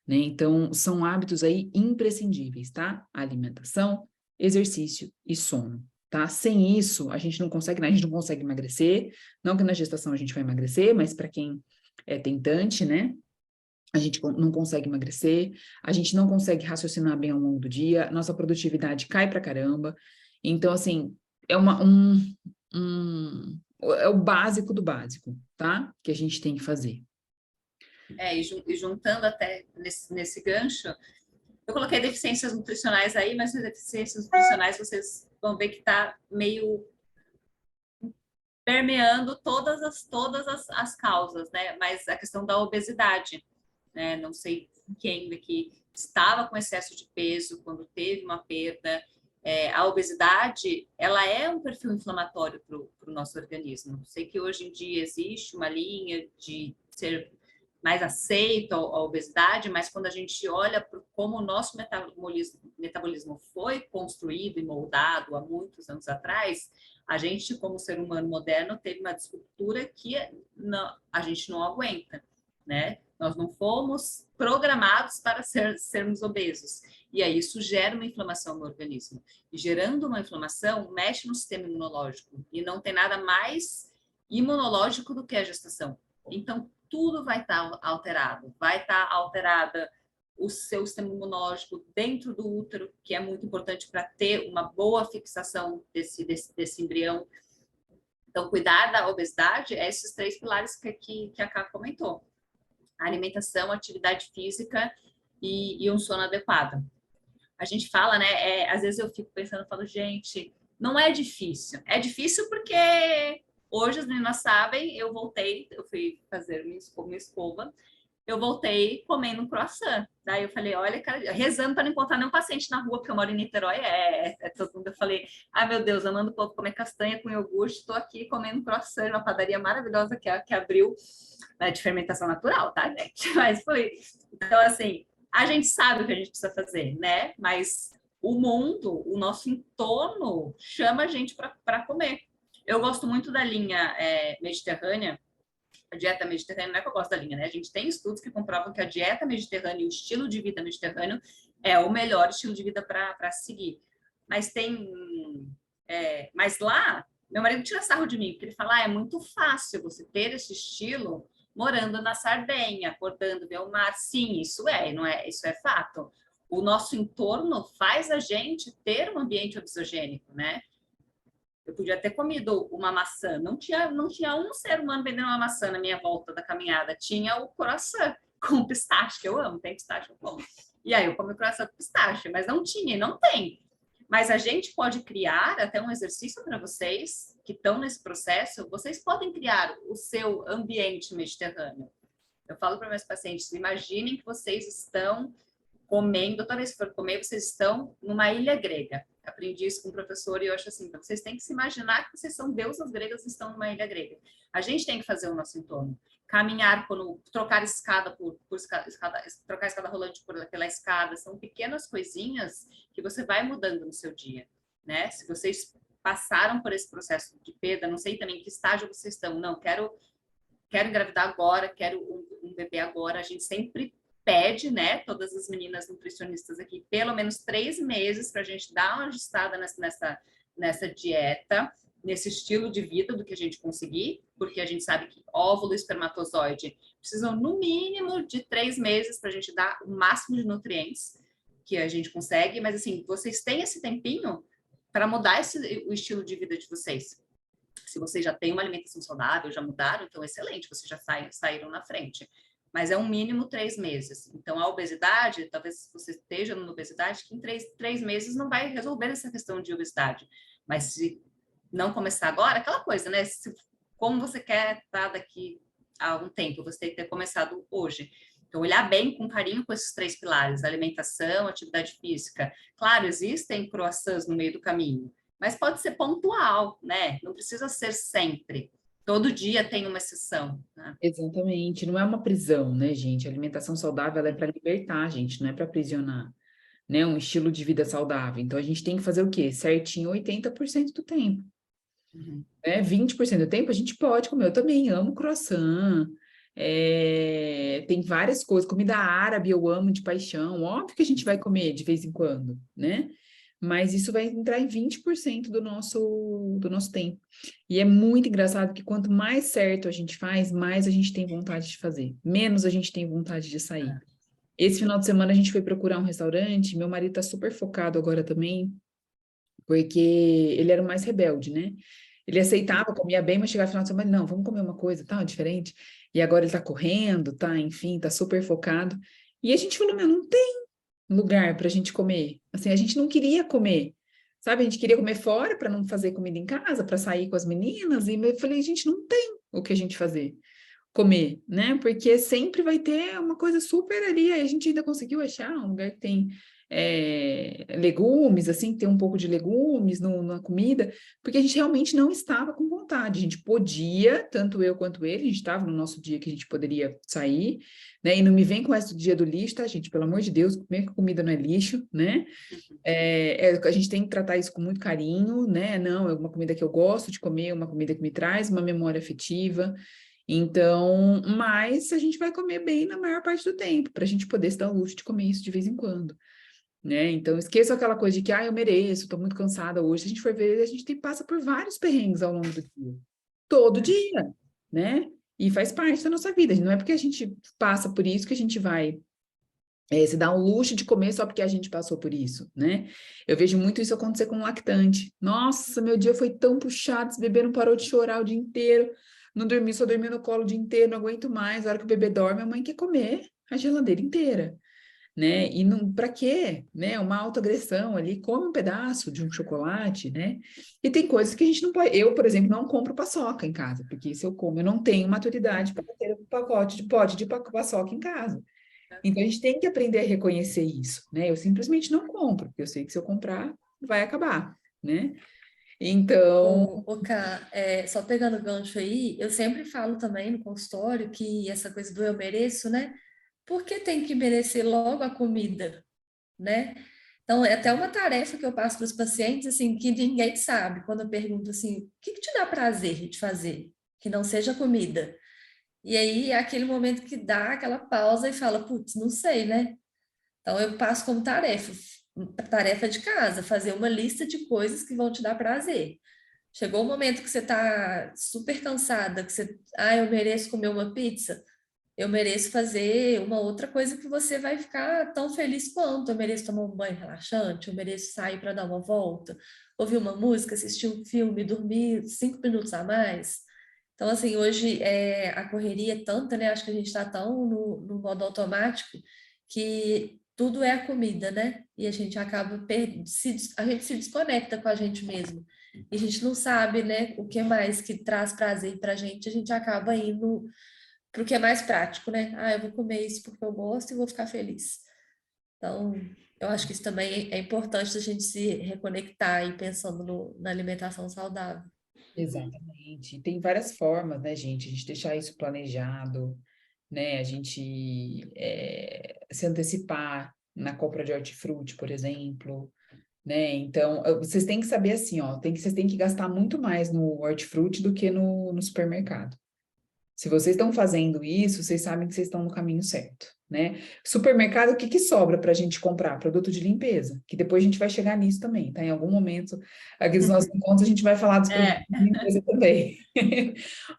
né? Então, são hábitos aí imprescindíveis, tá? Alimentação, exercício e sono, tá? Sem isso, a gente não consegue, a gente não consegue emagrecer, não que na gestação a gente vai emagrecer, mas para quem é tentante, né? A gente não consegue emagrecer, a gente não consegue raciocinar bem ao longo do dia, nossa produtividade cai pra caramba. Então, assim, é é o básico do básico, tá? Que a gente tem que fazer.
E juntando até nesse gancho, eu coloquei deficiências nutricionais aí, mas as deficiências nutricionais vocês vão ver que está meio permeando todas as causas, né? Mas a questão da obesidade, né? Não sei quem aqui estava com excesso de peso quando teve uma perda. A obesidade, ela é um perfil inflamatório para o nosso organismo. Sei que hoje em dia existe uma linha de ser mais aceito a obesidade, mas quando a gente olha para como o nosso metabolismo foi construído e moldado há muitos anos atrás, a gente, como ser humano moderno, teve uma estrutura que a gente não aguenta, né? Nós não fomos programados para sermos obesos. E aí isso gera uma inflamação no organismo. E gerando uma inflamação, mexe no sistema imunológico. E não tem nada mais imunológico do que a gestação. Então, tudo vai estar alterado. Vai estar alterada o seu sistema imunológico dentro do útero, que é muito importante para ter uma boa fixação desse embrião. Então, cuidar da obesidade é esses 3 pilares que a Ká comentou. A alimentação, atividade física e um sono adequado. A gente fala, né? Às vezes eu fico pensando, falo, gente, não é difícil. É difícil porque hoje as meninas sabem, eu fui fazer minha escova, eu voltei comendo um croissant. Daí eu falei, olha, cara, rezando para não encontrar nenhum paciente na rua, porque eu moro em Niterói, todo mundo. Eu falei, meu Deus, eu mando o povo comer castanha com iogurte, estou aqui comendo um croissant, uma padaria maravilhosa que abriu, né, de fermentação natural, tá, gente? Mas foi. Então, assim, a gente sabe o que a gente precisa fazer, né? Mas o mundo, o nosso entorno, chama a gente para comer. Eu gosto muito da linha mediterrânea. A dieta mediterrânea, não é que eu gosto da linha, né? A gente tem estudos que comprovam que a dieta mediterrânea e o estilo de vida mediterrâneo é o melhor estilo de vida para seguir. Mas mas lá, meu marido tira sarro de mim, porque ele fala, é muito fácil você ter esse estilo morando na Sardenha, acordando, ver o mar. Sim, isso é fato. O nosso entorno faz a gente ter um ambiente obesogênico, né? Eu podia ter comido uma maçã. Não tinha um ser humano vendendo uma maçã na minha volta da caminhada. Tinha o croissant com pistache, que eu amo. Tem pistache, eu como. E aí eu comi o croissant com pistache, mas não tinha e não tem. Mas a gente pode criar até um exercício para vocês que estão nesse processo. Vocês podem criar o seu ambiente mediterrâneo. Eu falo para meus pacientes, imaginem que vocês estão comendo, toda vez que for comer, vocês estão numa ilha grega. Aprendi isso com um professor e eu acho assim, então vocês têm que se imaginar que vocês são deusas gregas e estão numa ilha grega. A gente tem que fazer o nosso entorno. Caminhar, trocar escada trocar escada rolante pela escada, são pequenas coisinhas que você vai mudando no seu dia, né? Se vocês passaram por esse processo de perda, não sei também em que estágio vocês estão, não, quero engravidar agora, quero um bebê agora, a gente sempre pede, né, todas as meninas nutricionistas aqui, pelo menos 3 meses para a gente dar uma ajustada nessa dieta, nesse estilo de vida do que a gente conseguir, porque a gente sabe que óvulo e espermatozoide precisam no mínimo de 3 meses para a gente dar o máximo de nutrientes que a gente consegue, mas assim, vocês têm esse tempinho para mudar o estilo de vida de vocês. Se vocês já têm uma alimentação saudável, já mudaram, então excelente, vocês já saíram na frente. Mas é um mínimo 3 meses. Então, a obesidade, talvez você esteja numa obesidade que em 3 meses não vai resolver essa questão de obesidade. Mas se não começar agora, aquela coisa, né? Como você quer estar daqui a um tempo, você tem que ter começado hoje. Então, olhar bem, com carinho, com esses 3 pilares, alimentação, atividade física. Claro, existem croissants no meio do caminho, mas pode ser pontual, né? Não precisa ser sempre. Todo dia tem uma exceção, né?
Exatamente, não é uma prisão, né, gente? A alimentação saudável ela é para libertar, gente, não é para aprisionar, né? Um estilo de vida saudável. Então a gente tem que fazer o quê? Certinho 80% do tempo. Né? 20% do tempo a gente pode comer. Eu também amo croissant. Tem várias coisas, comida árabe eu amo de paixão. Óbvio que a gente vai comer de vez em quando, né? Mas isso vai entrar em 20% do nosso tempo. E é muito engraçado que quanto mais certo a gente faz, mais a gente tem vontade de fazer. Menos a gente tem vontade de sair. Esse final de semana a gente foi procurar um restaurante, meu marido tá super focado agora também, porque ele era o mais rebelde, né? Ele aceitava, comia bem, mas chegava no final de semana, não, vamos comer uma coisa, tá, diferente. E agora ele tá correndo, tá, enfim, tá super focado. E a gente falou, meu, não tem lugar para a gente comer. Assim, a gente não queria comer, sabe? A gente queria comer fora para não fazer comida em casa, para sair com as meninas. E eu falei, a gente não tem o que a gente comer, né? Porque sempre vai ter uma coisa super ali. Aí a gente ainda conseguiu achar um lugar que tem legumes, assim, tem um pouco de legumes na comida, porque a gente realmente não estava com vontade. A gente podia, tanto eu quanto ele, a gente estava no nosso dia que a gente poderia sair, né? E não me vem com essa do dia do lixo, tá, gente? Pelo amor de Deus, comer comida não é lixo, né? A gente tem que tratar isso com muito carinho, né? Não, é uma comida que eu gosto de comer, uma comida que me traz uma memória afetiva. Então, mas a gente vai comer bem na maior parte do tempo, para a gente poder se dar o luxo de comer isso de vez em quando. Né? Então, esqueça aquela coisa de que, eu mereço, estou muito cansada hoje. Se a gente for ver, a gente passa por vários perrengues ao longo do dia. Todo dia, né? E faz parte da nossa vida. Não é porque a gente passa por isso que a gente vai se dá um luxo de comer só porque a gente passou por isso, né? Eu vejo muito isso acontecer com um lactante. Nossa, meu dia foi tão puxado, esse bebê não parou de chorar o dia inteiro, não dormi, só dormi no colo o dia inteiro, não aguento mais. A hora que o bebê dorme, a mãe quer comer a geladeira inteira, né? E não, para quê? Né? Uma autoagressão ali, come um pedaço de um chocolate, né? E tem coisas que a gente não pode. Eu, por exemplo, não compro paçoca em casa, porque se eu como, eu não tenho maturidade para ter um pote de paçoca em casa. Então, a gente tem que aprender a reconhecer isso, né? Eu simplesmente não compro, porque eu sei que se eu comprar, vai acabar, né? Então,
Ká, só pegando o gancho aí, eu sempre falo também no consultório que essa coisa do eu mereço, né? Por que tem que merecer logo a comida, né? Então, é até uma tarefa que eu passo para os pacientes, assim, que ninguém sabe. Quando eu pergunto assim, o que te dá prazer de fazer? Que não seja comida. E aí, é aquele momento que dá aquela pausa e fala, putz, não sei, né? Então, eu passo como tarefa de casa, fazer uma lista de coisas que vão te dar prazer. Chegou o momento que você está super cansada, que você, eu mereço comer uma pizza, eu mereço fazer uma outra coisa que você vai ficar tão feliz quanto. Eu mereço tomar um banho relaxante, eu mereço sair para dar uma volta, ouvir uma música, assistir um filme, dormir 5 minutos a mais. Então, assim, hoje a correria é tanta, né? Acho que a gente está tão no modo automático que tudo é a comida, né? E a gente acaba, a gente se desconecta com a gente mesmo. E a gente não sabe, né, o que mais que traz prazer para a gente acaba indo para o que é mais prático, né? Eu vou comer isso porque eu gosto e vou ficar feliz. Então, eu acho que isso também é importante a gente se reconectar e pensando na alimentação saudável.
exatamente. Tem várias formas, né, gente? A gente deixar isso planejado, né? A gente se antecipar na compra de hortifruti, por exemplo, né? Então, vocês têm que saber assim, ó, vocês têm que gastar muito mais no hortifruti do que no supermercado. Se vocês estão fazendo isso, vocês sabem que vocês estão no caminho certo, né? Supermercado, o que que sobra para a gente comprar? Produto de limpeza, que depois a gente vai chegar nisso também, tá? Em algum momento, aqui nos nossos encontros, a gente vai falar dos produtos de limpeza também.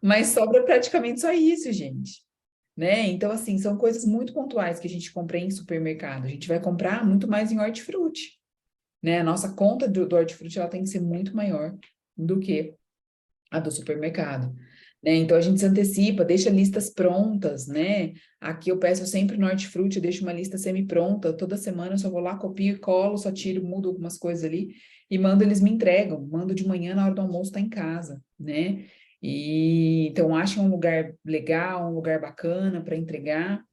Mas sobra praticamente só isso, gente, né? Então, assim, são coisas muito pontuais que a gente compra em supermercado. A gente vai comprar muito mais em hortifruti, né? A nossa conta do hortifruti, ela tem que ser muito maior do que a do supermercado, né? Então a gente se antecipa, deixa listas prontas, né? Aqui eu peço sempre no Hortifruti, eu deixo uma lista semi-pronta, toda semana eu só vou lá, copio e colo, só tiro, mudo algumas coisas ali e mando, eles me entregam, mando de manhã na hora do almoço, tá em casa, né? E então achem um lugar legal, um lugar bacana para entregar,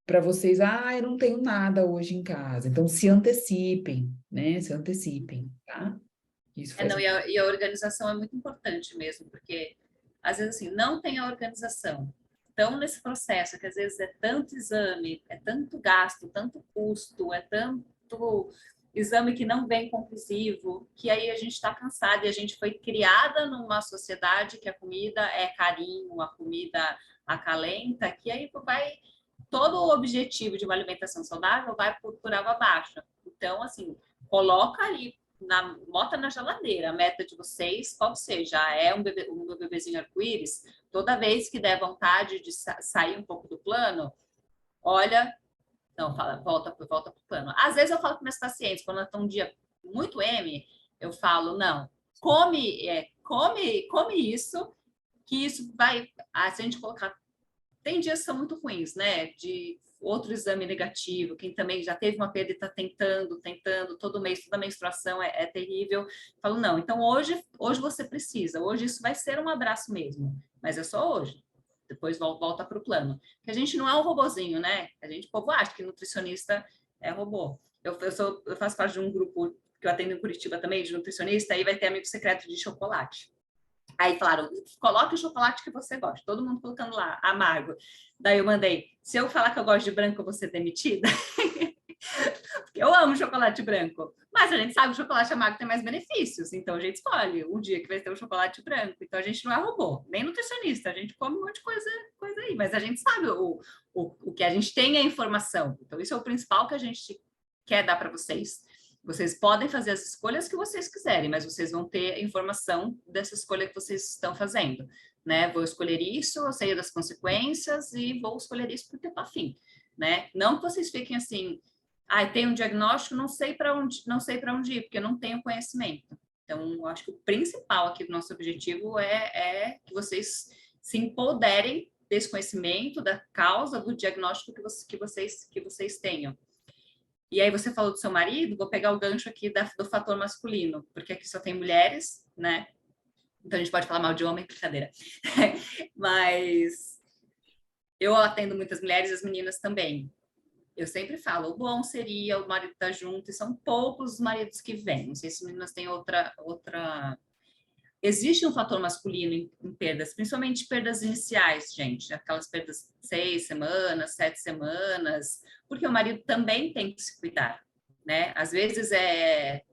para vocês, eu não tenho nada hoje em casa. Então se antecipem, né? Se antecipem, tá? Isso faz.
Não, e a organização é muito importante mesmo, porque às vezes assim, não tem a organização. Então, nesse processo, que às vezes é tanto exame, é tanto gasto, tanto custo, é tanto exame que não vem conclusivo, que aí a gente está cansado e a gente foi criada numa sociedade que a comida é carinho, a comida acalenta, que aí vai todo o objetivo de uma alimentação saudável vai por água abaixo. Então, assim, coloca ali bota na geladeira. A meta de vocês, qual seja, um bebezinho arco-íris, toda vez que der vontade de sair um pouco do plano, olha, não, volta para o plano. Às vezes eu falo para meus pacientes, quando estão um dia muito M, eu falo, não, come isso, que isso vai, se a gente colocar, tem dias que são muito ruins, né, de outro exame negativo, quem também já teve uma perda e está tentando, todo mês, toda menstruação é terrível. Falo, não, então hoje você precisa, hoje isso vai ser um abraço mesmo, mas é só hoje. Depois volta para o plano. Que a gente não é um robozinho, né? O povo acha que nutricionista é robô. Eu faço parte de um grupo que eu atendo em Curitiba também, de nutricionista, aí vai ter amigo secreto de chocolate. Aí falaram, coloque o chocolate que você gosta. Todo mundo colocando lá, amargo. Daí eu mandei, se eu falar que eu gosto de branco, eu vou ser demitida? Porque eu amo chocolate branco. Mas a gente sabe que o chocolate amargo tem mais benefícios. Então a gente escolhe o dia que vai ter o chocolate branco. Então a gente não é robô, nem nutricionista. A gente come um monte de coisa aí. Mas a gente sabe o que a gente tem é informação. Então isso é o principal que a gente quer dar para vocês. Vocês podem fazer as escolhas que vocês quiserem, mas vocês vão ter informação dessa escolha que vocês estão fazendo, né? Vou escolher isso, eu sei das consequências e vou escolher isso porque eu tô afim, né? Não que vocês fiquem assim, tem um diagnóstico, não sei para onde ir, porque eu não tenho conhecimento. Então, eu acho que o principal aqui do nosso objetivo é que vocês se empoderem desse conhecimento, da causa, do diagnóstico que vocês tenham. E aí você falou do seu marido, vou pegar o gancho aqui do fator masculino, porque aqui só tem mulheres, né? Então a gente pode falar mal de homem, brincadeira. Mas eu atendo muitas mulheres e as meninas também. Eu sempre falo, o bom seria o marido estar junto, e são poucos os maridos que vêm. Não sei se as meninas têm outra... Existe um fator masculino em perdas, principalmente perdas iniciais, gente. Aquelas perdas 6 semanas, 7 semanas, porque o marido também tem que se cuidar, né? Às vezes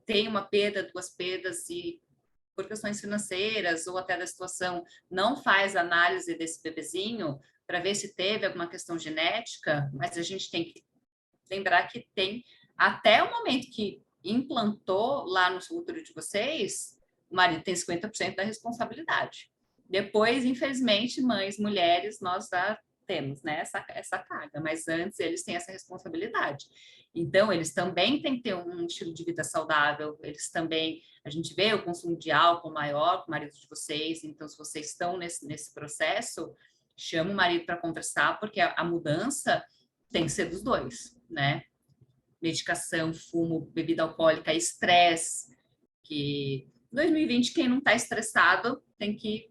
tem uma perda, 2 perdas, e por questões financeiras ou até da situação, não faz análise desse bebezinho para ver se teve alguma questão genética, mas a gente tem que lembrar que tem até o momento que implantou lá no útero de vocês, o marido tem 50% da responsabilidade. Depois, infelizmente, mães, mulheres, nós já temos, né, essa carga, mas antes eles têm essa responsabilidade. Então, eles também têm que ter um estilo de vida saudável, eles também, a gente vê o consumo de álcool maior com o marido de vocês, então, se vocês estão nesse processo, chama o marido para conversar, porque a mudança tem que ser dos dois, né? Medicação, fumo, bebida alcoólica, estresse, que 2020, quem não está estressado tem que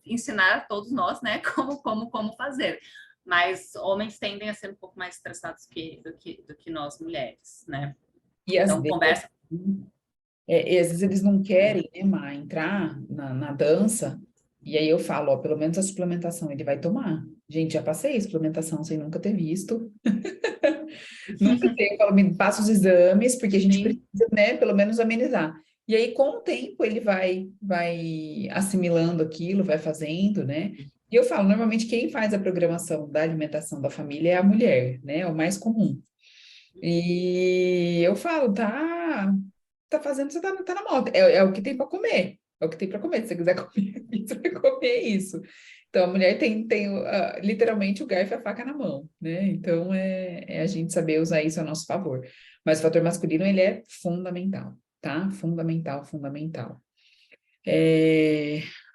ensinar a todos nós, né, como fazer. Mas homens tendem a ser um pouco mais estressados do que nós mulheres, né?
E às
Então,
vezes,
conversa.
e às vezes eles não querem, né, Má, entrar na dança, e aí eu falo, ó, pelo menos a suplementação ele vai tomar. Gente, já passei suplementação sem nunca ter visto. Nunca tem, eu falo, me passa os exames, porque a gente
Sim.
precisa, né, pelo menos amenizar. E aí, com o tempo, ele vai assimilando aquilo, vai fazendo, né? E eu falo, normalmente quem faz a programação da alimentação da família é a mulher, né? É o mais comum. E eu falo, tá fazendo, você tá na moda. É o que tem para comer. É o que tem para comer. Se você quiser comer isso, você vai comer isso. Então, a mulher tem literalmente o garfo e a faca na mão, né? Então, é a gente saber usar isso a nosso favor. Mas o fator masculino, ele é fundamental, tá? Fundamental, fundamental.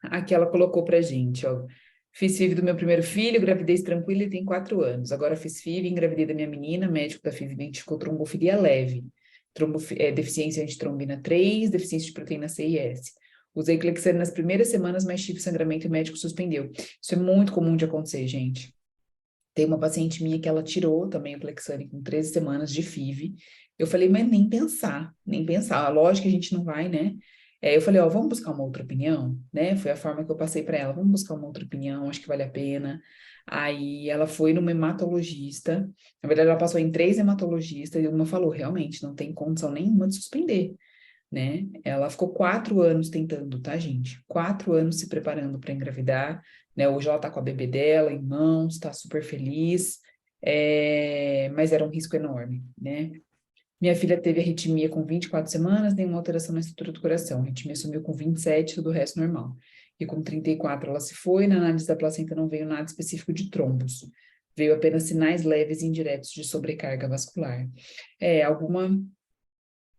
Aqui ela colocou pra gente, ó. Fiz FIV do meu primeiro filho, gravidez tranquila e tem 4 anos. Agora fiz FIV, engravidei da minha menina, médico da FIV identificou trombofilia leve. Deficiência de trombina 3, deficiência de proteína C e S. Usei Clexane nas primeiras semanas, mas tive sangramento e o médico suspendeu. Isso é muito comum de acontecer, gente. Tem uma paciente minha que ela tirou também o Clexane com 13 semanas de FIV. Eu falei, mas nem pensar, nem pensar. Lógico que a gente não vai, né? Eu falei, ó, vamos buscar uma outra opinião, né? Foi a forma que eu passei para ela, vamos buscar uma outra opinião, acho que vale a pena. Aí ela foi numa hematologista, na verdade ela passou em 3 hematologistas e uma falou, realmente, não tem condição nenhuma de suspender, né? Ela ficou 4 anos tentando, tá, gente? 4 anos se preparando para engravidar, né? Hoje ela tá com a bebê dela em mãos, tá super feliz, mas era um risco enorme, né? Minha filha teve arritmia com 24 semanas, nenhuma alteração na estrutura do coração. A arritmia sumiu com 27, tudo o resto normal. E com 34 ela se foi, na análise da placenta não veio nada específico de trombos. Veio apenas sinais leves e indiretos de sobrecarga vascular.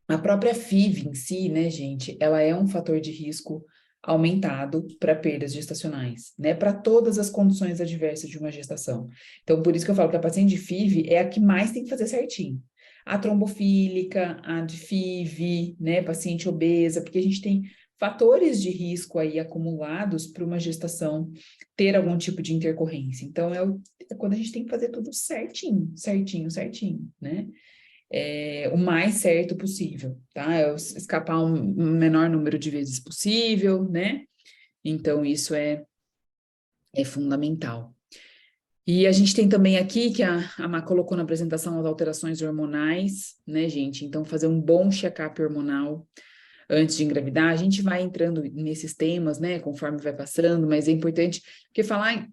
A própria FIV em si, né, gente, ela é um fator de risco aumentado para perdas gestacionais, né, para todas as condições adversas de uma gestação. Então, por isso que eu falo que a paciente de FIV é a que mais tem que fazer certinho. A trombofílica, a de FIV, né, paciente obesa, porque a gente tem fatores de risco aí acumulados para uma gestação ter algum tipo de intercorrência. Então, é quando a gente tem que fazer tudo certinho, né? O mais certo possível, tá? Escapar um menor número de vezes possível, né? Então, isso é fundamental. E a gente tem também aqui, que a Má colocou na apresentação, as alterações hormonais, né, gente? Então, fazer um bom check-up hormonal antes de engravidar. A gente vai entrando nesses temas, né, conforme vai passando, mas é importante, porque falar,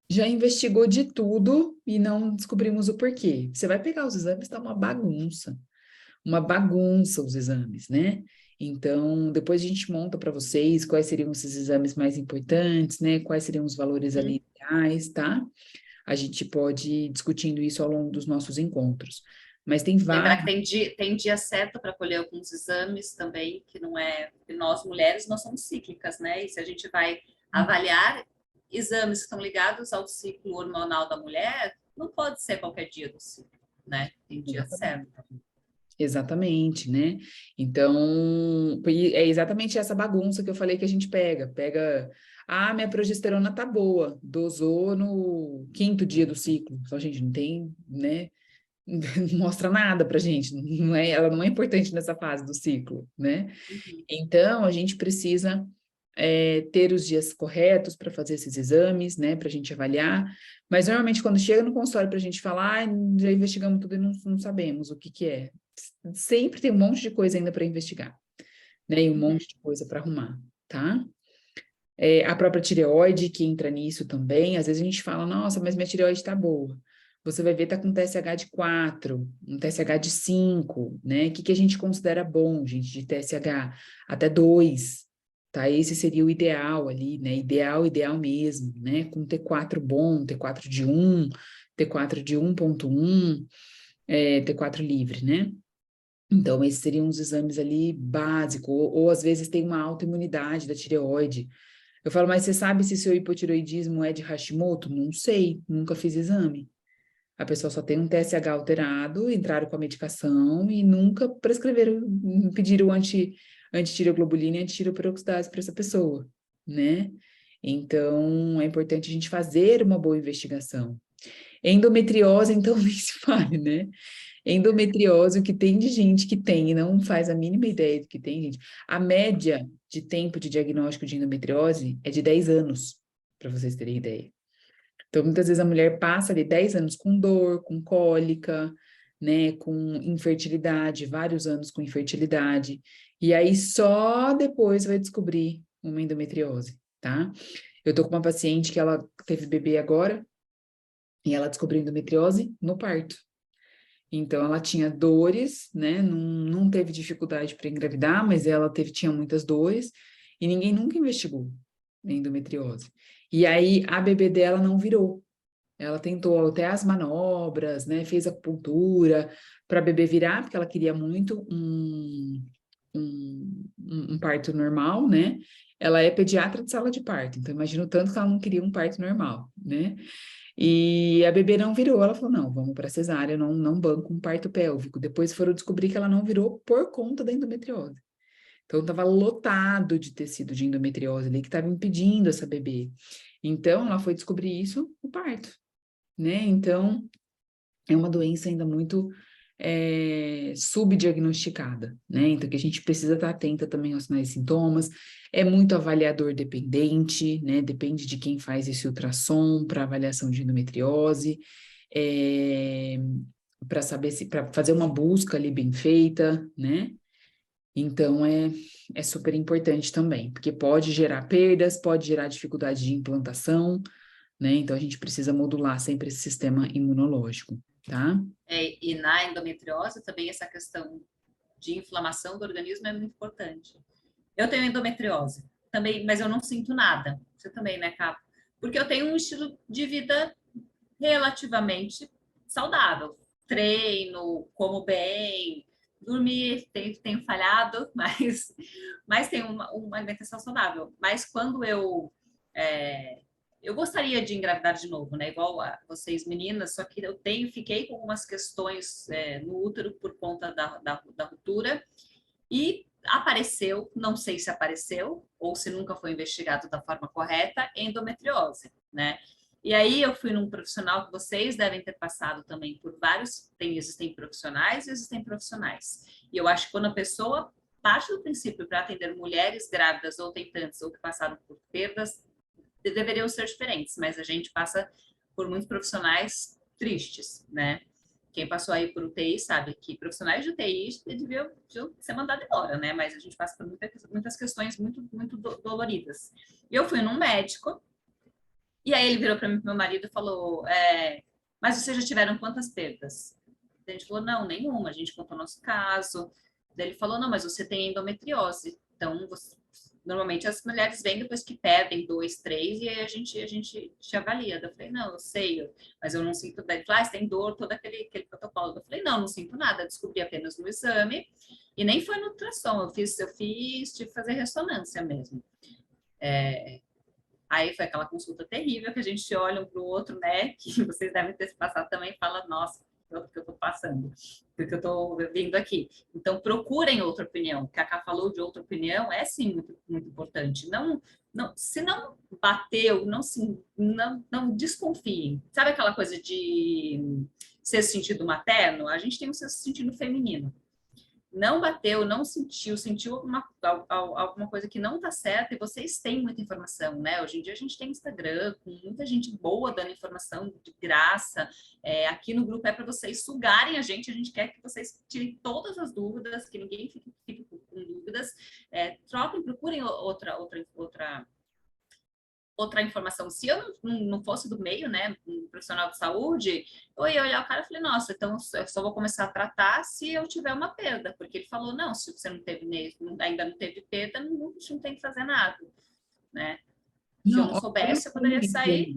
já investigou de tudo e não descobrimos o porquê. Você vai pegar os exames, tá uma bagunça os exames, né? Então, depois a gente monta para vocês quais seriam esses exames mais importantes, né? Quais seriam os valores ali ideais, tá? a gente pode ir discutindo isso ao longo dos nossos encontros. Mas tem
Lembrar
vários.
que tem dia certo para colher alguns exames também, que não é. Que nós mulheres, nós somos cíclicas, né? E se a gente vai avaliar exames que estão ligados ao ciclo hormonal da mulher, não pode ser qualquer dia do ciclo, né? Tem dia certo.
Exatamente, né? Então, é exatamente essa bagunça que eu falei que a gente pega, minha progesterona tá boa, dosou no 5º dia do ciclo. Só, gente, não tem, né? Não mostra nada pra gente, ela não é importante nessa fase do ciclo, né?
Uhum.
Então, a gente precisa ter os dias corretos para fazer esses exames, né, para a gente avaliar, mas normalmente quando chega no consultório para a gente falar, já investigamos tudo e não sabemos o que que é. Sempre tem um monte de coisa ainda para investigar, né, e um monte de coisa para arrumar, tá? A própria tireoide que entra nisso também, às vezes a gente fala, nossa, mas minha tireoide tá boa. Você vai ver, tá com TSH de 4, um TSH de 5, né? O que a gente considera bom, gente, de TSH? Até 2, tá? Esse seria o ideal ali, né? Ideal mesmo, né? Com T4 bom, T4 de 1, T4 de 1.1, T4 livre, né? Então, esses seriam os exames ali básicos, ou às vezes tem uma autoimunidade da tireoide. Eu falo, mas você sabe se seu hipotireoidismo é de Hashimoto? Não sei, nunca fiz exame. A pessoa só tem um TSH alterado, entraram com a medicação e nunca prescreveram, pediram antitireoglobulina e antitireoperoxidase para essa pessoa, né? Então, é importante a gente fazer uma boa investigação. Endometriose, então, nem se fale, né? Endometriose, o que tem de gente que tem e não faz a mínima ideia do que tem, gente. A média de tempo de diagnóstico de endometriose é de 10 anos, para vocês terem ideia. Então, muitas vezes a mulher passa ali 10 anos com dor, com cólica, né, com infertilidade, vários anos com infertilidade, e aí só depois vai descobrir uma endometriose, tá? Eu tô com uma paciente que ela teve bebê agora, e ela descobriu endometriose no parto. Então, ela tinha dores, né? Não teve dificuldade para engravidar, mas ela tinha muitas dores, e ninguém nunca investigou endometriose. E aí, a bebê dela não virou. Ela tentou até as manobras, né? Fez acupuntura para a bebê virar, porque ela queria muito um parto normal, né? Ela é pediatra de sala de parto, então imagino tanto que ela não queria um parto normal, né? E a bebê não virou, ela falou, não, vamos para cesárea, não banco um parto pélvico. Depois foram descobrir que ela não virou por conta da endometriose. Então, estava lotado de tecido de endometriose ali que estava impedindo essa bebê. Então, ela foi descobrir isso no parto, né? Então, é uma doença ainda muito subdiagnosticada, né? Então, que a gente precisa estar atenta também aos sinais e sintomas. É muito avaliador dependente, né? Depende de quem faz esse ultrassom para avaliação de endometriose, para saber se, para fazer uma busca ali bem feita, né? Então, é super importante também, porque pode gerar perdas, pode gerar dificuldade de implantação, né? Então, a gente precisa modular sempre esse sistema imunológico, tá?
E na endometriose também essa questão de inflamação do organismo é muito importante. Eu tenho endometriose também, mas eu não sinto nada. Você também, né, Capo? Porque eu tenho um estilo de vida relativamente saudável. Treino, como bem, dormir, tenho falhado, mas tenho uma alimentação saudável. Mas quando eu gostaria de engravidar de novo, né? Igual a vocês meninas, só que fiquei com algumas questões no útero por conta da ruptura e apareceu, não sei se apareceu ou se nunca foi investigado da forma correta, endometriose, né? E aí eu fui num profissional que vocês devem ter passado também por vários, existem profissionais e existem profissionais. E eu acho que quando a pessoa parte do princípio para atender mulheres grávidas ou tentantes ou que passaram por perdas, deveriam ser diferentes, mas a gente passa por muitos profissionais tristes, né? Quem passou aí por UTI sabe que profissionais de UTI deviam ser mandados embora, né? Mas a gente passa por muitas questões muito doloridas. E eu fui num médico, e aí ele virou para mim, meu marido, e falou: mas vocês já tiveram quantas perdas? A gente falou: não, nenhuma. A gente contou o nosso caso. Daí ele falou: não, mas você tem endometriose, então Normalmente as mulheres vêm depois que perdem 2, 3, e aí a gente te avalia. Eu falei, não, eu sei, mas eu não sinto dor. Você tem dor, todo aquele protocolo. Eu falei, não sinto nada, descobri apenas no exame, e nem foi no ultrassom, eu fiz de fazer ressonância mesmo. Aí foi aquela consulta terrível que a gente olha um para o outro, né? Que vocês devem ter se passado também e fala, nossa, o que eu estou passando, o que eu estou vindo aqui. Então, procurem outra opinião. O que a Cá falou de outra opinião é sim muito, muito importante. Se não bateu, não desconfiem. Sabe aquela coisa de sexto sentido materno? A gente tem um sexto sentido feminino. Não bateu, não sentiu alguma coisa que não está certa, e vocês têm muita informação, né? Hoje em dia a gente tem Instagram, com muita gente boa dando informação de graça. Aqui no grupo é para vocês sugarem a gente quer que vocês tirem todas as dúvidas, que ninguém fique com dúvidas. Troquem, procurem outra informação. Se eu não fosse do meio, né, um profissional de saúde, eu ia olhar o cara e falei, nossa, então eu só vou começar a tratar se eu tiver uma perda, porque ele falou, não, se você não teve, ainda não teve perda, não tem que fazer nada, né? Se eu não soubesse, eu poderia sair.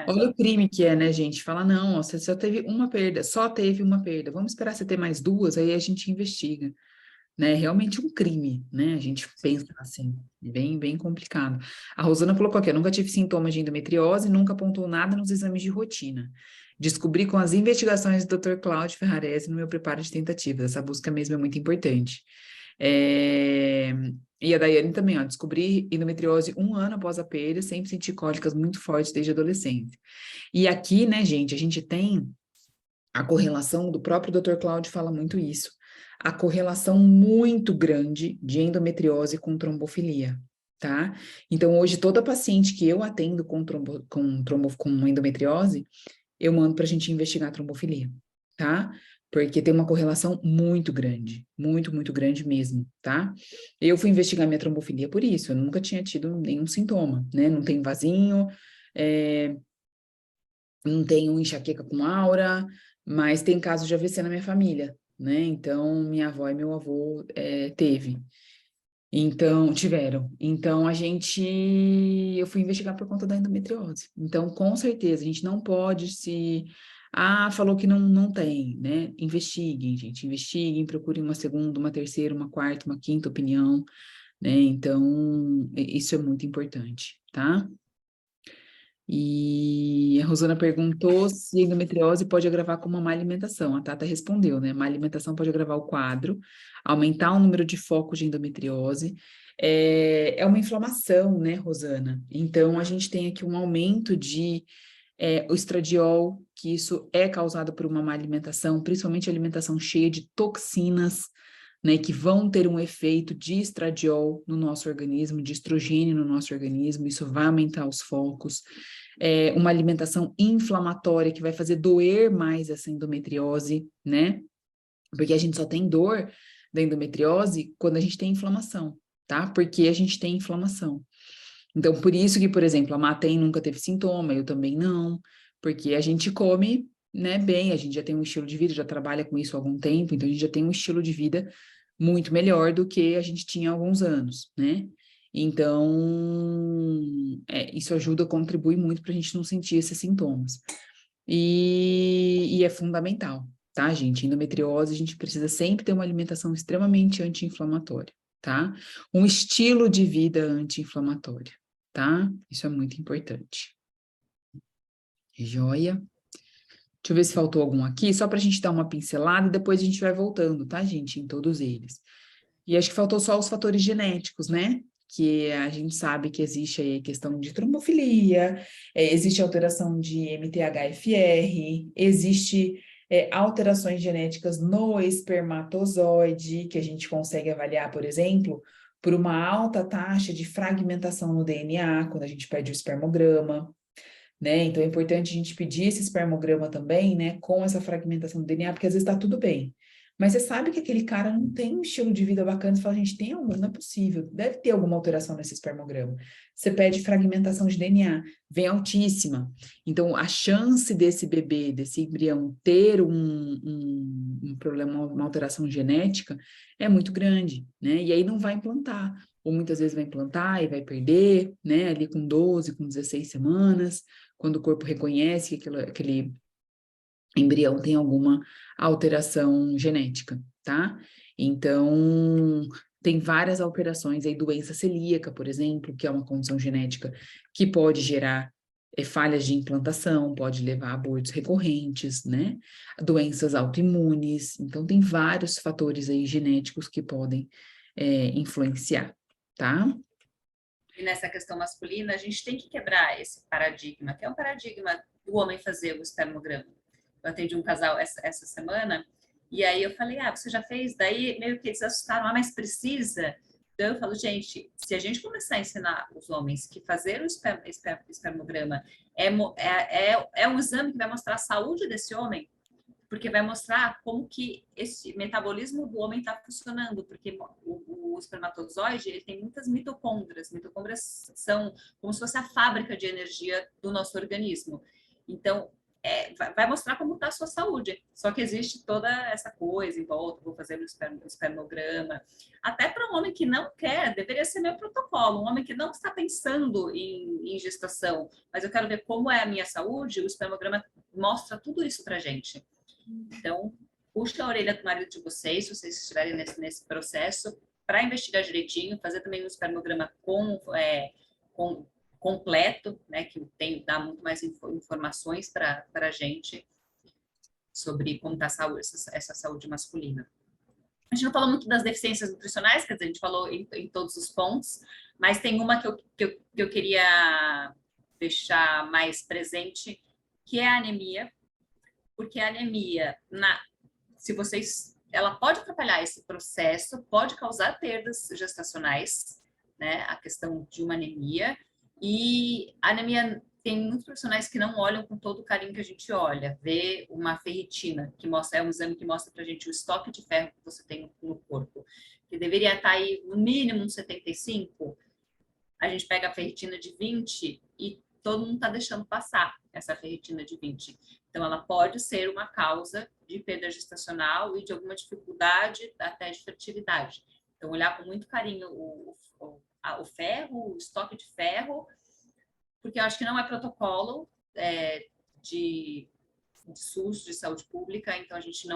Olha o crime que é, né, gente? Fala, não, ó, você só teve uma perda, vamos esperar você ter mais 2, aí a gente investiga. Né, realmente um crime, né? A gente pensa assim, bem complicado. A Rosana colocou aqui, eu nunca tive sintomas de endometriose, nunca apontou nada nos exames de rotina. Descobri com as investigações do Dr. Cláudio Ferrarese no meu preparo de tentativas. Essa busca mesmo é muito importante. E a Daiane também, ó, descobri endometriose 1 ano após a perda, sempre senti cólicas muito fortes desde a adolescência. E aqui, né, gente, a gente tem a correlação do próprio Dr. Cláudio fala muito isso. A correlação muito grande de endometriose com trombofilia, tá? Então, hoje, toda paciente que eu atendo com endometriose, eu mando para a gente investigar a trombofilia, tá? Porque tem uma correlação muito grande, muito grande mesmo, tá? Eu fui investigar minha trombofilia por isso, eu nunca tinha tido nenhum sintoma, né? Não tenho vasinho, não tenho enxaqueca com aura, mas tem casos de AVC na minha família, né? Então, minha avó e meu avô tiveram. Então, eu fui investigar por conta da endometriose. Então, com certeza, a gente não pode falou que não tem, né? Investiguem, gente, investiguem, procurem uma segunda, uma terceira, uma quarta, uma quinta opinião, né? Então, isso é muito importante, tá? E a Rosana perguntou se a endometriose pode agravar com uma má alimentação. A Tata respondeu, né? Má alimentação pode agravar o quadro, aumentar o número de focos de endometriose. É uma inflamação, né, Rosana? Então, a gente tem aqui um aumento o estradiol, que isso é causado por uma má alimentação, principalmente alimentação cheia de toxinas, né, que vão ter um efeito de estradiol no nosso organismo, de estrogênio no nosso organismo, isso vai aumentar os focos. Uma alimentação inflamatória que vai fazer doer mais essa endometriose, né? Porque a gente só tem dor da endometriose quando a gente tem inflamação, tá? Porque a gente tem inflamação. Então, por isso que, por exemplo, a Matem nunca teve sintoma, eu também não, porque a gente come, né, bem, a gente já tem um estilo de vida, já trabalha com isso há algum tempo, então a gente já tem um estilo de vida muito melhor do que a gente tinha há alguns anos, né? Então, isso ajuda, contribui muito para a gente não sentir esses sintomas. E é fundamental, tá, gente? Endometriose, a gente precisa sempre ter uma alimentação extremamente anti-inflamatória, tá? Um estilo de vida anti-inflamatório, tá? Isso é muito importante. Joia? Deixa eu ver se faltou algum aqui, só para a gente dar uma pincelada e depois a gente vai voltando, tá, gente? Em todos eles. E acho que faltou só os fatores genéticos, né? Que a gente sabe que existe aí a questão de trombofilia, existe alteração de MTHFR, existe alterações genéticas no espermatozoide, que a gente consegue avaliar, por exemplo, por uma alta taxa de fragmentação no DNA, quando a gente pede o espermograma, né? Então é importante a gente pedir esse espermograma também, né? Com essa fragmentação do DNA, porque às vezes está tudo bem. Mas você sabe que aquele cara não tem um estilo de vida bacana, você fala, gente, tem algum? Não é possível, deve ter alguma alteração nesse espermograma. Você pede fragmentação de DNA, vem altíssima. Então, a chance desse bebê, desse embrião, ter um problema, uma alteração genética, é muito grande, né? E aí não vai implantar. ou muitas vezes vai implantar e vai perder, né? Ali com 12, com 16 semanas, quando o corpo reconhece que aquele embrião tem alguma alteração genética, tá? Então, tem várias alterações aí, doença celíaca, por exemplo, que é uma condição genética que pode gerar falhas de implantação, pode levar a abortos recorrentes, né? Doenças autoimunes, então tem vários fatores aí genéticos que podem influenciar, tá?
E nessa questão masculina, a gente tem que quebrar esse paradigma, que é um paradigma do homem fazer o espermograma. Eu atendi um casal essa semana, e aí eu falei, você já fez? Daí meio que eles assustaram, mas precisa? Então eu falo, gente, se a gente começar a ensinar os homens que fazer o espermograma é um exame que vai mostrar a saúde desse homem, porque vai mostrar como que esse metabolismo do homem está funcionando, porque o espermatozoide ele tem muitas mitocôndrias. Mitocôndrias são como se fosse a fábrica de energia do nosso organismo. Então, vai mostrar como está a sua saúde. Só que existe toda essa coisa em volta, vou fazer o espermograma. Até para um homem que não quer, deveria ser meu protocolo. Um homem que não está pensando em gestação, mas eu quero ver como é a minha saúde, o espermograma mostra tudo isso para a gente. Então, puxa a orelha do marido de vocês, se vocês estiverem nesse processo, para investigar direitinho, fazer também um espermograma completo, né, que dá muito mais informações para a gente sobre como está essa saúde masculina. A gente não falou muito das deficiências nutricionais, quer dizer, a gente falou em todos os pontos, mas tem uma que eu queria deixar mais presente, que é a anemia, porque a anemia, ela pode atrapalhar esse processo, pode causar perdas gestacionais, né? A questão de uma anemia. E a anemia, tem muitos profissionais que não olham com todo o carinho que a gente olha. Vê uma ferritina, que é um exame que mostra pra gente o estoque de ferro que você tem no corpo, que deveria estar aí no mínimo uns 75. A gente pega a ferritina de 20 e todo mundo está deixando passar essa ferritina de 20. Então, ela pode ser uma causa de perda gestacional e de alguma dificuldade até de fertilidade. Então, olhar com muito carinho o ferro, o estoque de ferro, porque eu acho que não é protocolo de SUS, de saúde pública, então a gente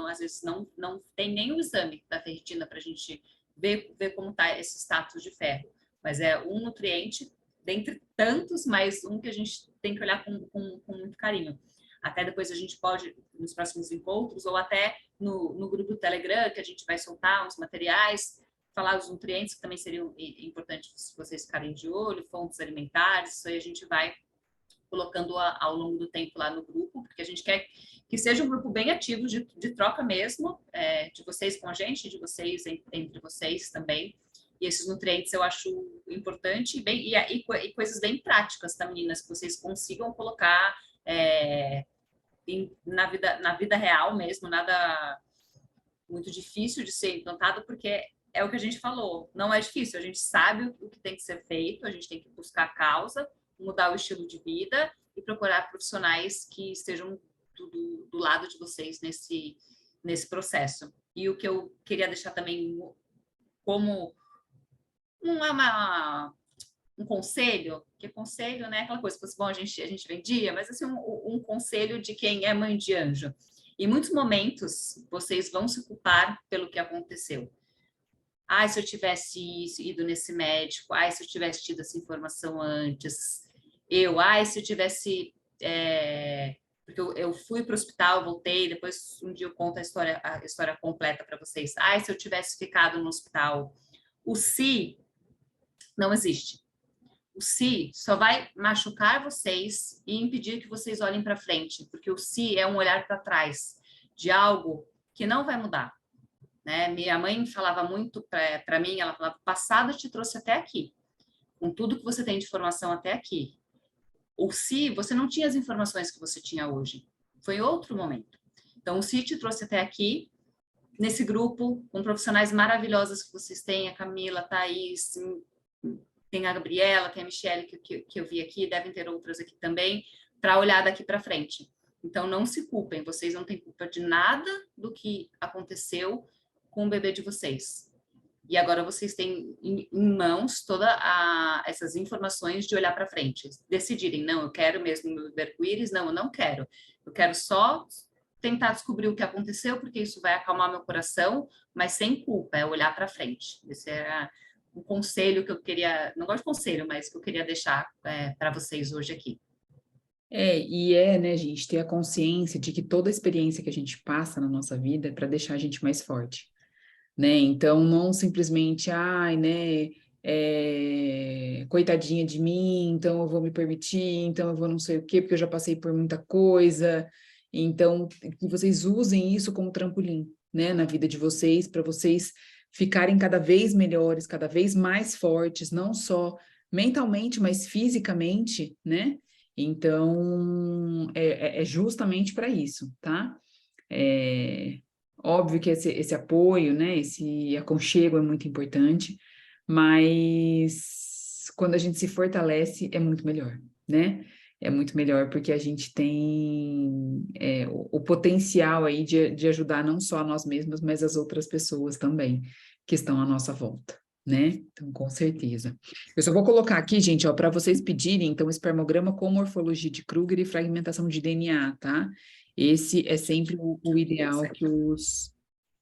às vezes não tem nem o exame da ferritina para a gente ver como está esse status de ferro. Mas é um nutriente, dentre tantos, mas um que a gente tem que olhar com muito carinho. Até depois a gente pode, nos próximos encontros, ou até no grupo do Telegram, que a gente vai soltar uns materiais, falar os nutrientes, que também seriam importantes vocês ficarem de olho, fontes alimentares, isso aí a gente vai colocando ao longo do tempo lá no grupo, porque a gente quer que seja um grupo bem ativo de troca mesmo, de vocês com a gente, de vocês entre vocês também. E esses nutrientes eu acho importante e coisas bem práticas, tá, meninas? Que vocês consigam colocar na vida real mesmo, nada muito difícil de ser implantado, porque é o que a gente falou, não é difícil, a gente sabe o que tem que ser feito, a gente tem que buscar a causa, mudar o estilo de vida e procurar profissionais que estejam do lado de vocês nesse processo. E o que eu queria deixar também como não é um conselho, que conselho, né? Aquela coisa, bom, a gente vendia, mas assim, um conselho de quem é mãe de anjo. Em muitos momentos, vocês vão se culpar pelo que aconteceu. Se eu tivesse ido nesse médico, se eu tivesse tido essa informação antes, se eu tivesse... porque eu fui para o hospital, voltei, depois um dia eu conto a história completa para vocês. Se eu tivesse ficado no hospital. O se não existe. O se só vai machucar vocês e impedir que vocês olhem para frente, porque o se é um olhar para trás de algo que não vai mudar. Né? Minha mãe falava muito para mim, ela falava, o passado te trouxe até aqui, com tudo que você tem de informação até aqui. O se, você não tinha as informações que você tinha hoje, foi outro momento. Então, o se te trouxe até aqui, nesse grupo, com profissionais maravilhosas que vocês têm, a Camila, a Thaís, tem a Gabriela, tem a Michelle, que eu vi aqui, devem ter outras aqui também, para olhar daqui para frente. Então, não se culpem, vocês não têm culpa de nada do que aconteceu com o bebê de vocês. E agora vocês têm em mãos todas essas informações de olhar para frente, decidirem, não, eu quero mesmo meu bebê arco-íris, não, eu não quero. Eu quero só tentar descobrir o que aconteceu, porque isso vai acalmar meu coração, mas sem culpa, é olhar para frente. Esse era um conselho que eu queria, não gosto de conselho, mas que eu queria deixar para vocês hoje aqui.
Né, gente, ter a consciência de que toda experiência que a gente passa na nossa vida é para deixar a gente mais forte, né? Então, não simplesmente, ai, né, coitadinha de mim, então eu vou me permitir, então eu vou não sei o quê, porque eu já passei por muita coisa. Então, que vocês usem isso como trampolim, né, na vida de vocês, para vocês ficarem cada vez melhores, cada vez mais fortes, não só mentalmente, mas fisicamente, né? Então, é justamente para isso, tá? Óbvio que esse apoio, né, esse aconchego é muito importante, mas quando a gente se fortalece é muito melhor, né? É muito melhor porque a gente tem o potencial aí de ajudar não só a nós mesmos, mas as outras pessoas também que estão à nossa volta, né? Então, com certeza. Eu só vou colocar aqui, gente, ó, para vocês pedirem, então, espermograma com morfologia de Kruger e fragmentação de DNA, tá? Esse é sempre o ideal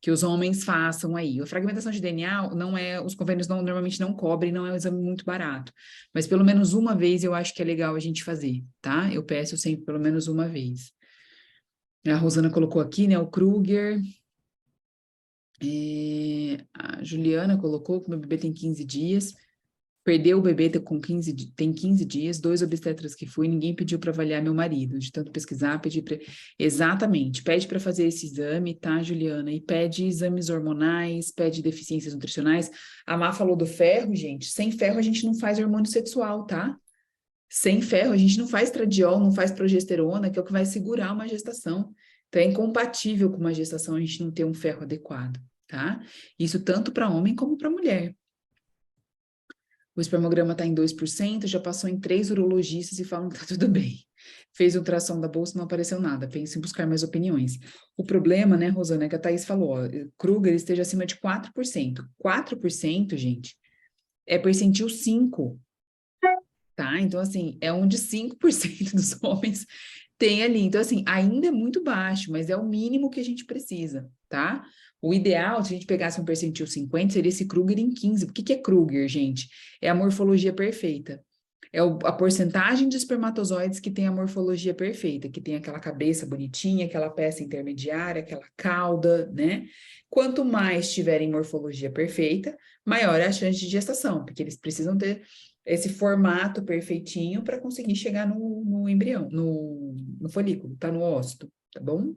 que os homens façam aí. A fragmentação de DNA não é, os convênios normalmente não cobrem, não é um exame muito barato, mas pelo menos uma vez eu acho que é legal a gente fazer, tá? Eu peço sempre pelo menos uma vez. A Rosana colocou aqui, né, o Kruger. A Juliana colocou que meu bebê tem 15 dias. Perdeu o bebê tem 15 dias, 2 obstetras que fui, ninguém pediu para avaliar meu marido. De tanto pesquisar, pedi para. Exatamente, pede para fazer esse exame, tá, Juliana? E pede exames hormonais, pede deficiências nutricionais. A Má falou do ferro, gente. Sem ferro a gente não faz hormônio sexual, tá? Sem ferro a gente não faz estradiol, não faz progesterona, que é o que vai segurar uma gestação. Então é incompatível com uma gestação a gente não ter um ferro adequado, tá? Isso tanto para homem como para mulher. O espermograma está em 2%, já passou em 3 urologistas e falam que está tudo bem. Fez ultrassom da bolsa, não apareceu nada. Pense em buscar mais opiniões. O problema, né, Rosana, é que a Thaís falou, ó, Kruger esteja acima de 4%. 4%, gente, é percentil 5, tá? Então, assim, é onde 5% dos homens tem ali. Então, assim, ainda é muito baixo, mas é o mínimo que a gente precisa, tá? O ideal, se a gente pegasse um percentil 50, seria esse Kruger em 15. O que é Kruger, gente? É a morfologia perfeita. É a porcentagem de espermatozoides que tem a morfologia perfeita, que tem aquela cabeça bonitinha, aquela peça intermediária, aquela cauda, né? Quanto mais tiverem morfologia perfeita, maior é a chance de gestação, porque eles precisam ter esse formato perfeitinho para conseguir chegar no embrião, no folículo, tá no ócito, tá bom?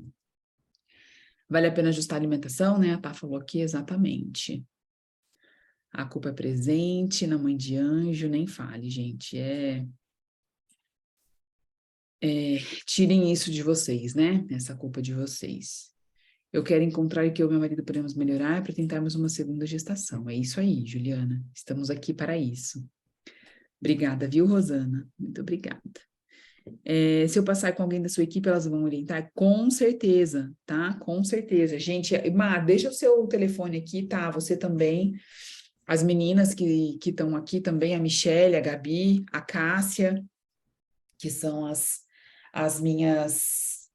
Vale a pena ajustar a alimentação, né? A Tá falou aqui exatamente. A culpa é presente na mãe de anjo, nem fale, gente. Tirem isso de vocês, né? Essa culpa de vocês. Eu quero encontrar que eu e meu marido podemos melhorar para tentarmos uma segunda gestação. É isso aí, Juliana. Estamos aqui para isso. Obrigada, viu, Rosana? Muito obrigada. Se eu passar com alguém da sua equipe, elas vão orientar? Com certeza, tá? Com certeza. Gente, Má, deixa o seu telefone aqui, tá? Você também. As meninas que estão aqui também, a Michelle, a Gabi, a Cássia, que são as minhas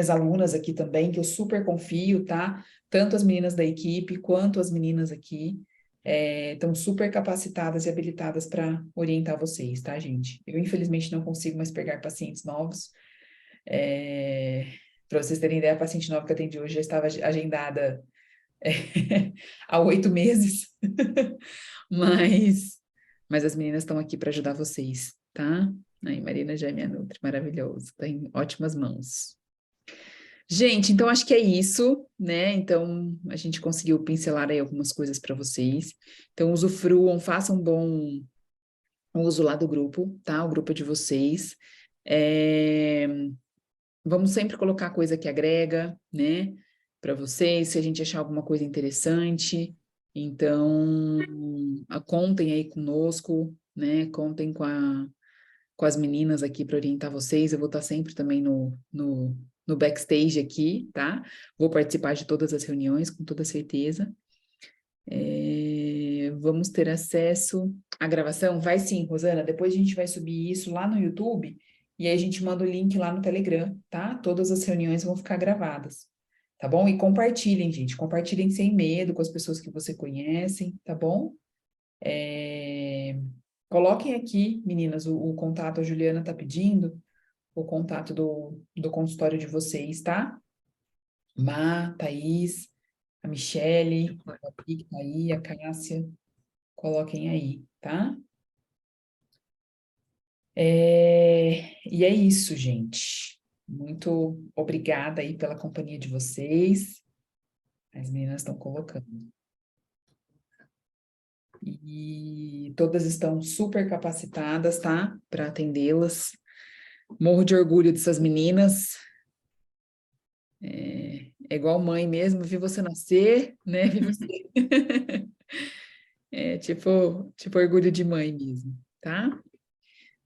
alunas aqui também, que eu super confio, tá? Tanto as meninas da equipe quanto as meninas aqui. Estão super capacitadas e habilitadas para orientar vocês, tá, gente? Eu, infelizmente, não consigo mais pegar pacientes novos. Para vocês terem ideia, a paciente nova que eu atendi hoje já estava agendada há 8 meses. mas as meninas estão aqui para ajudar vocês, tá? Aí, Marina já é minha nutri, maravilhoso. Está em ótimas mãos. Gente, então acho que é isso, né? Então a gente conseguiu pincelar aí algumas coisas para vocês. Então usufruam, façam um bom uso lá do grupo, tá? O grupo é de vocês. Vamos sempre colocar coisa que agrega, né? Para vocês, se a gente achar alguma coisa interessante. Então, contem aí conosco, né? Contem com as meninas aqui para orientar vocês. Eu vou estar sempre também no backstage aqui, tá? Vou participar de todas as reuniões, com toda certeza. Vamos ter acesso à gravação? Vai sim, Rosana. Depois a gente vai subir isso lá no YouTube e aí a gente manda o link lá no Telegram, tá? Todas as reuniões vão ficar gravadas, tá bom? E compartilhem, gente. Compartilhem sem medo com as pessoas que você conhecem, tá bom? Coloquem aqui, meninas, o contato, a Juliana tá pedindo, o contato do consultório de vocês, tá? Má, Thaís, a Michele, a Pique tá aí, a Cássia, coloquem aí, tá? E é isso, gente. Muito obrigada aí pela companhia de vocês. As meninas estão colocando. E todas estão super capacitadas, tá? Para atendê-las. Morro de orgulho dessas meninas. É igual mãe mesmo, vi você nascer, né? Vi você. É tipo orgulho de mãe mesmo, tá?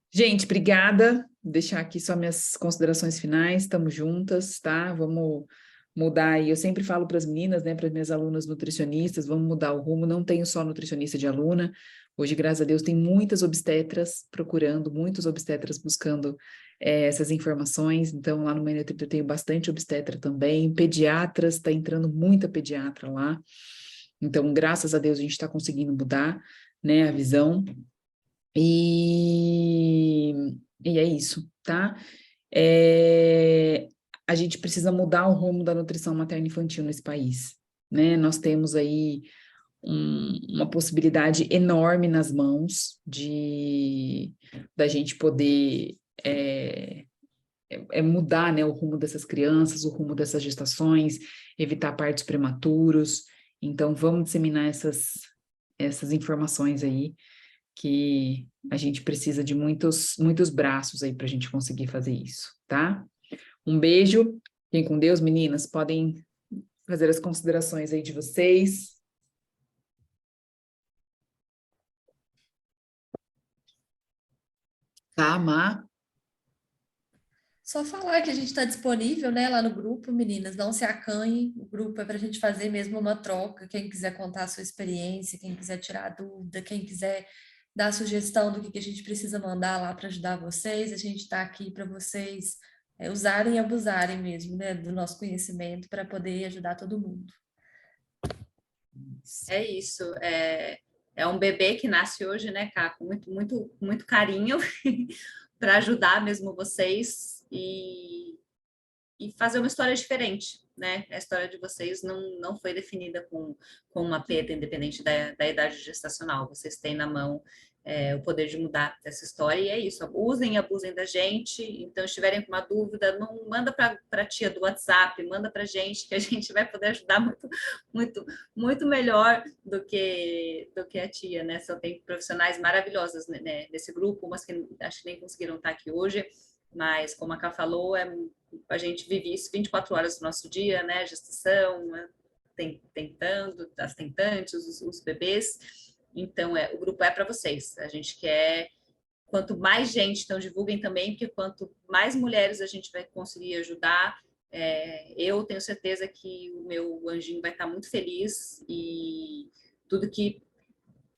Gente, obrigada. Vou deixar aqui só minhas considerações finais. Estamos juntas, tá? Vamos mudar aí. Eu sempre falo para as meninas, né, para as minhas alunas nutricionistas, vamos mudar o rumo. Não tenho só nutricionista de aluna. Hoje, graças a Deus, tem muitas obstetras procurando, muitos obstetras buscando essas informações. Então, lá no Manhã eu tenho bastante obstetra também. Pediatras, está entrando muita pediatra lá. Então, graças a Deus, a gente está conseguindo mudar, né, a visão. E é isso, tá? A gente precisa mudar o rumo da nutrição materno-infantil nesse país, né? Nós temos aí uma possibilidade enorme nas mãos da gente poder mudar, né, o rumo dessas crianças, o rumo dessas gestações, evitar partos prematuros. Então, vamos disseminar essas informações aí, que a gente precisa de muitos braços aí para a gente conseguir fazer isso, tá? Um beijo, fiquem com Deus, meninas, podem fazer as considerações aí de vocês. Tá, Má?
Só falar que a gente está disponível, né, lá no grupo, meninas, não se acanhem, o grupo é para a gente fazer mesmo uma troca, quem quiser contar a sua experiência, quem quiser tirar dúvida, quem quiser dar sugestão do que a gente precisa mandar lá para ajudar vocês, a gente está aqui para vocês usarem e abusarem mesmo, né, do nosso conhecimento para poder ajudar todo mundo.
É isso, é um bebê que nasce hoje, né, Cá, com muito carinho para ajudar mesmo vocês e fazer uma história diferente, né? A história de vocês não foi definida com uma perda, independente da idade gestacional. Vocês têm na mão o poder de mudar essa história e é isso. Usem e abusem da gente. Então, se tiverem com uma dúvida, não manda para a tia do WhatsApp, manda para a gente, que a gente vai poder ajudar muito melhor do que a tia, né? Só tem profissionais maravilhosas, né, nesse grupo, umas que acho que nem conseguiram estar aqui hoje, mas como a Ká falou, a gente vive isso 24 horas do nosso dia, né? Gestação, tentando, as tentantes, os bebês. Então, o grupo é para vocês. A gente quer, quanto mais gente, então divulguem também, porque quanto mais mulheres a gente vai conseguir ajudar, eu tenho certeza que o meu anjinho vai estar muito feliz e tudo que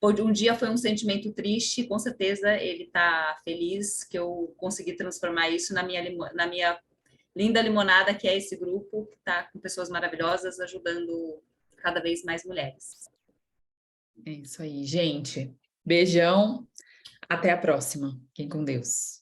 um dia foi um sentimento triste, com certeza ele está feliz que eu consegui transformar isso na minha linda limonada, que é esse grupo que está com pessoas maravilhosas ajudando cada vez mais mulheres.
É isso aí, gente. Beijão. Até a próxima. Fiquem com Deus.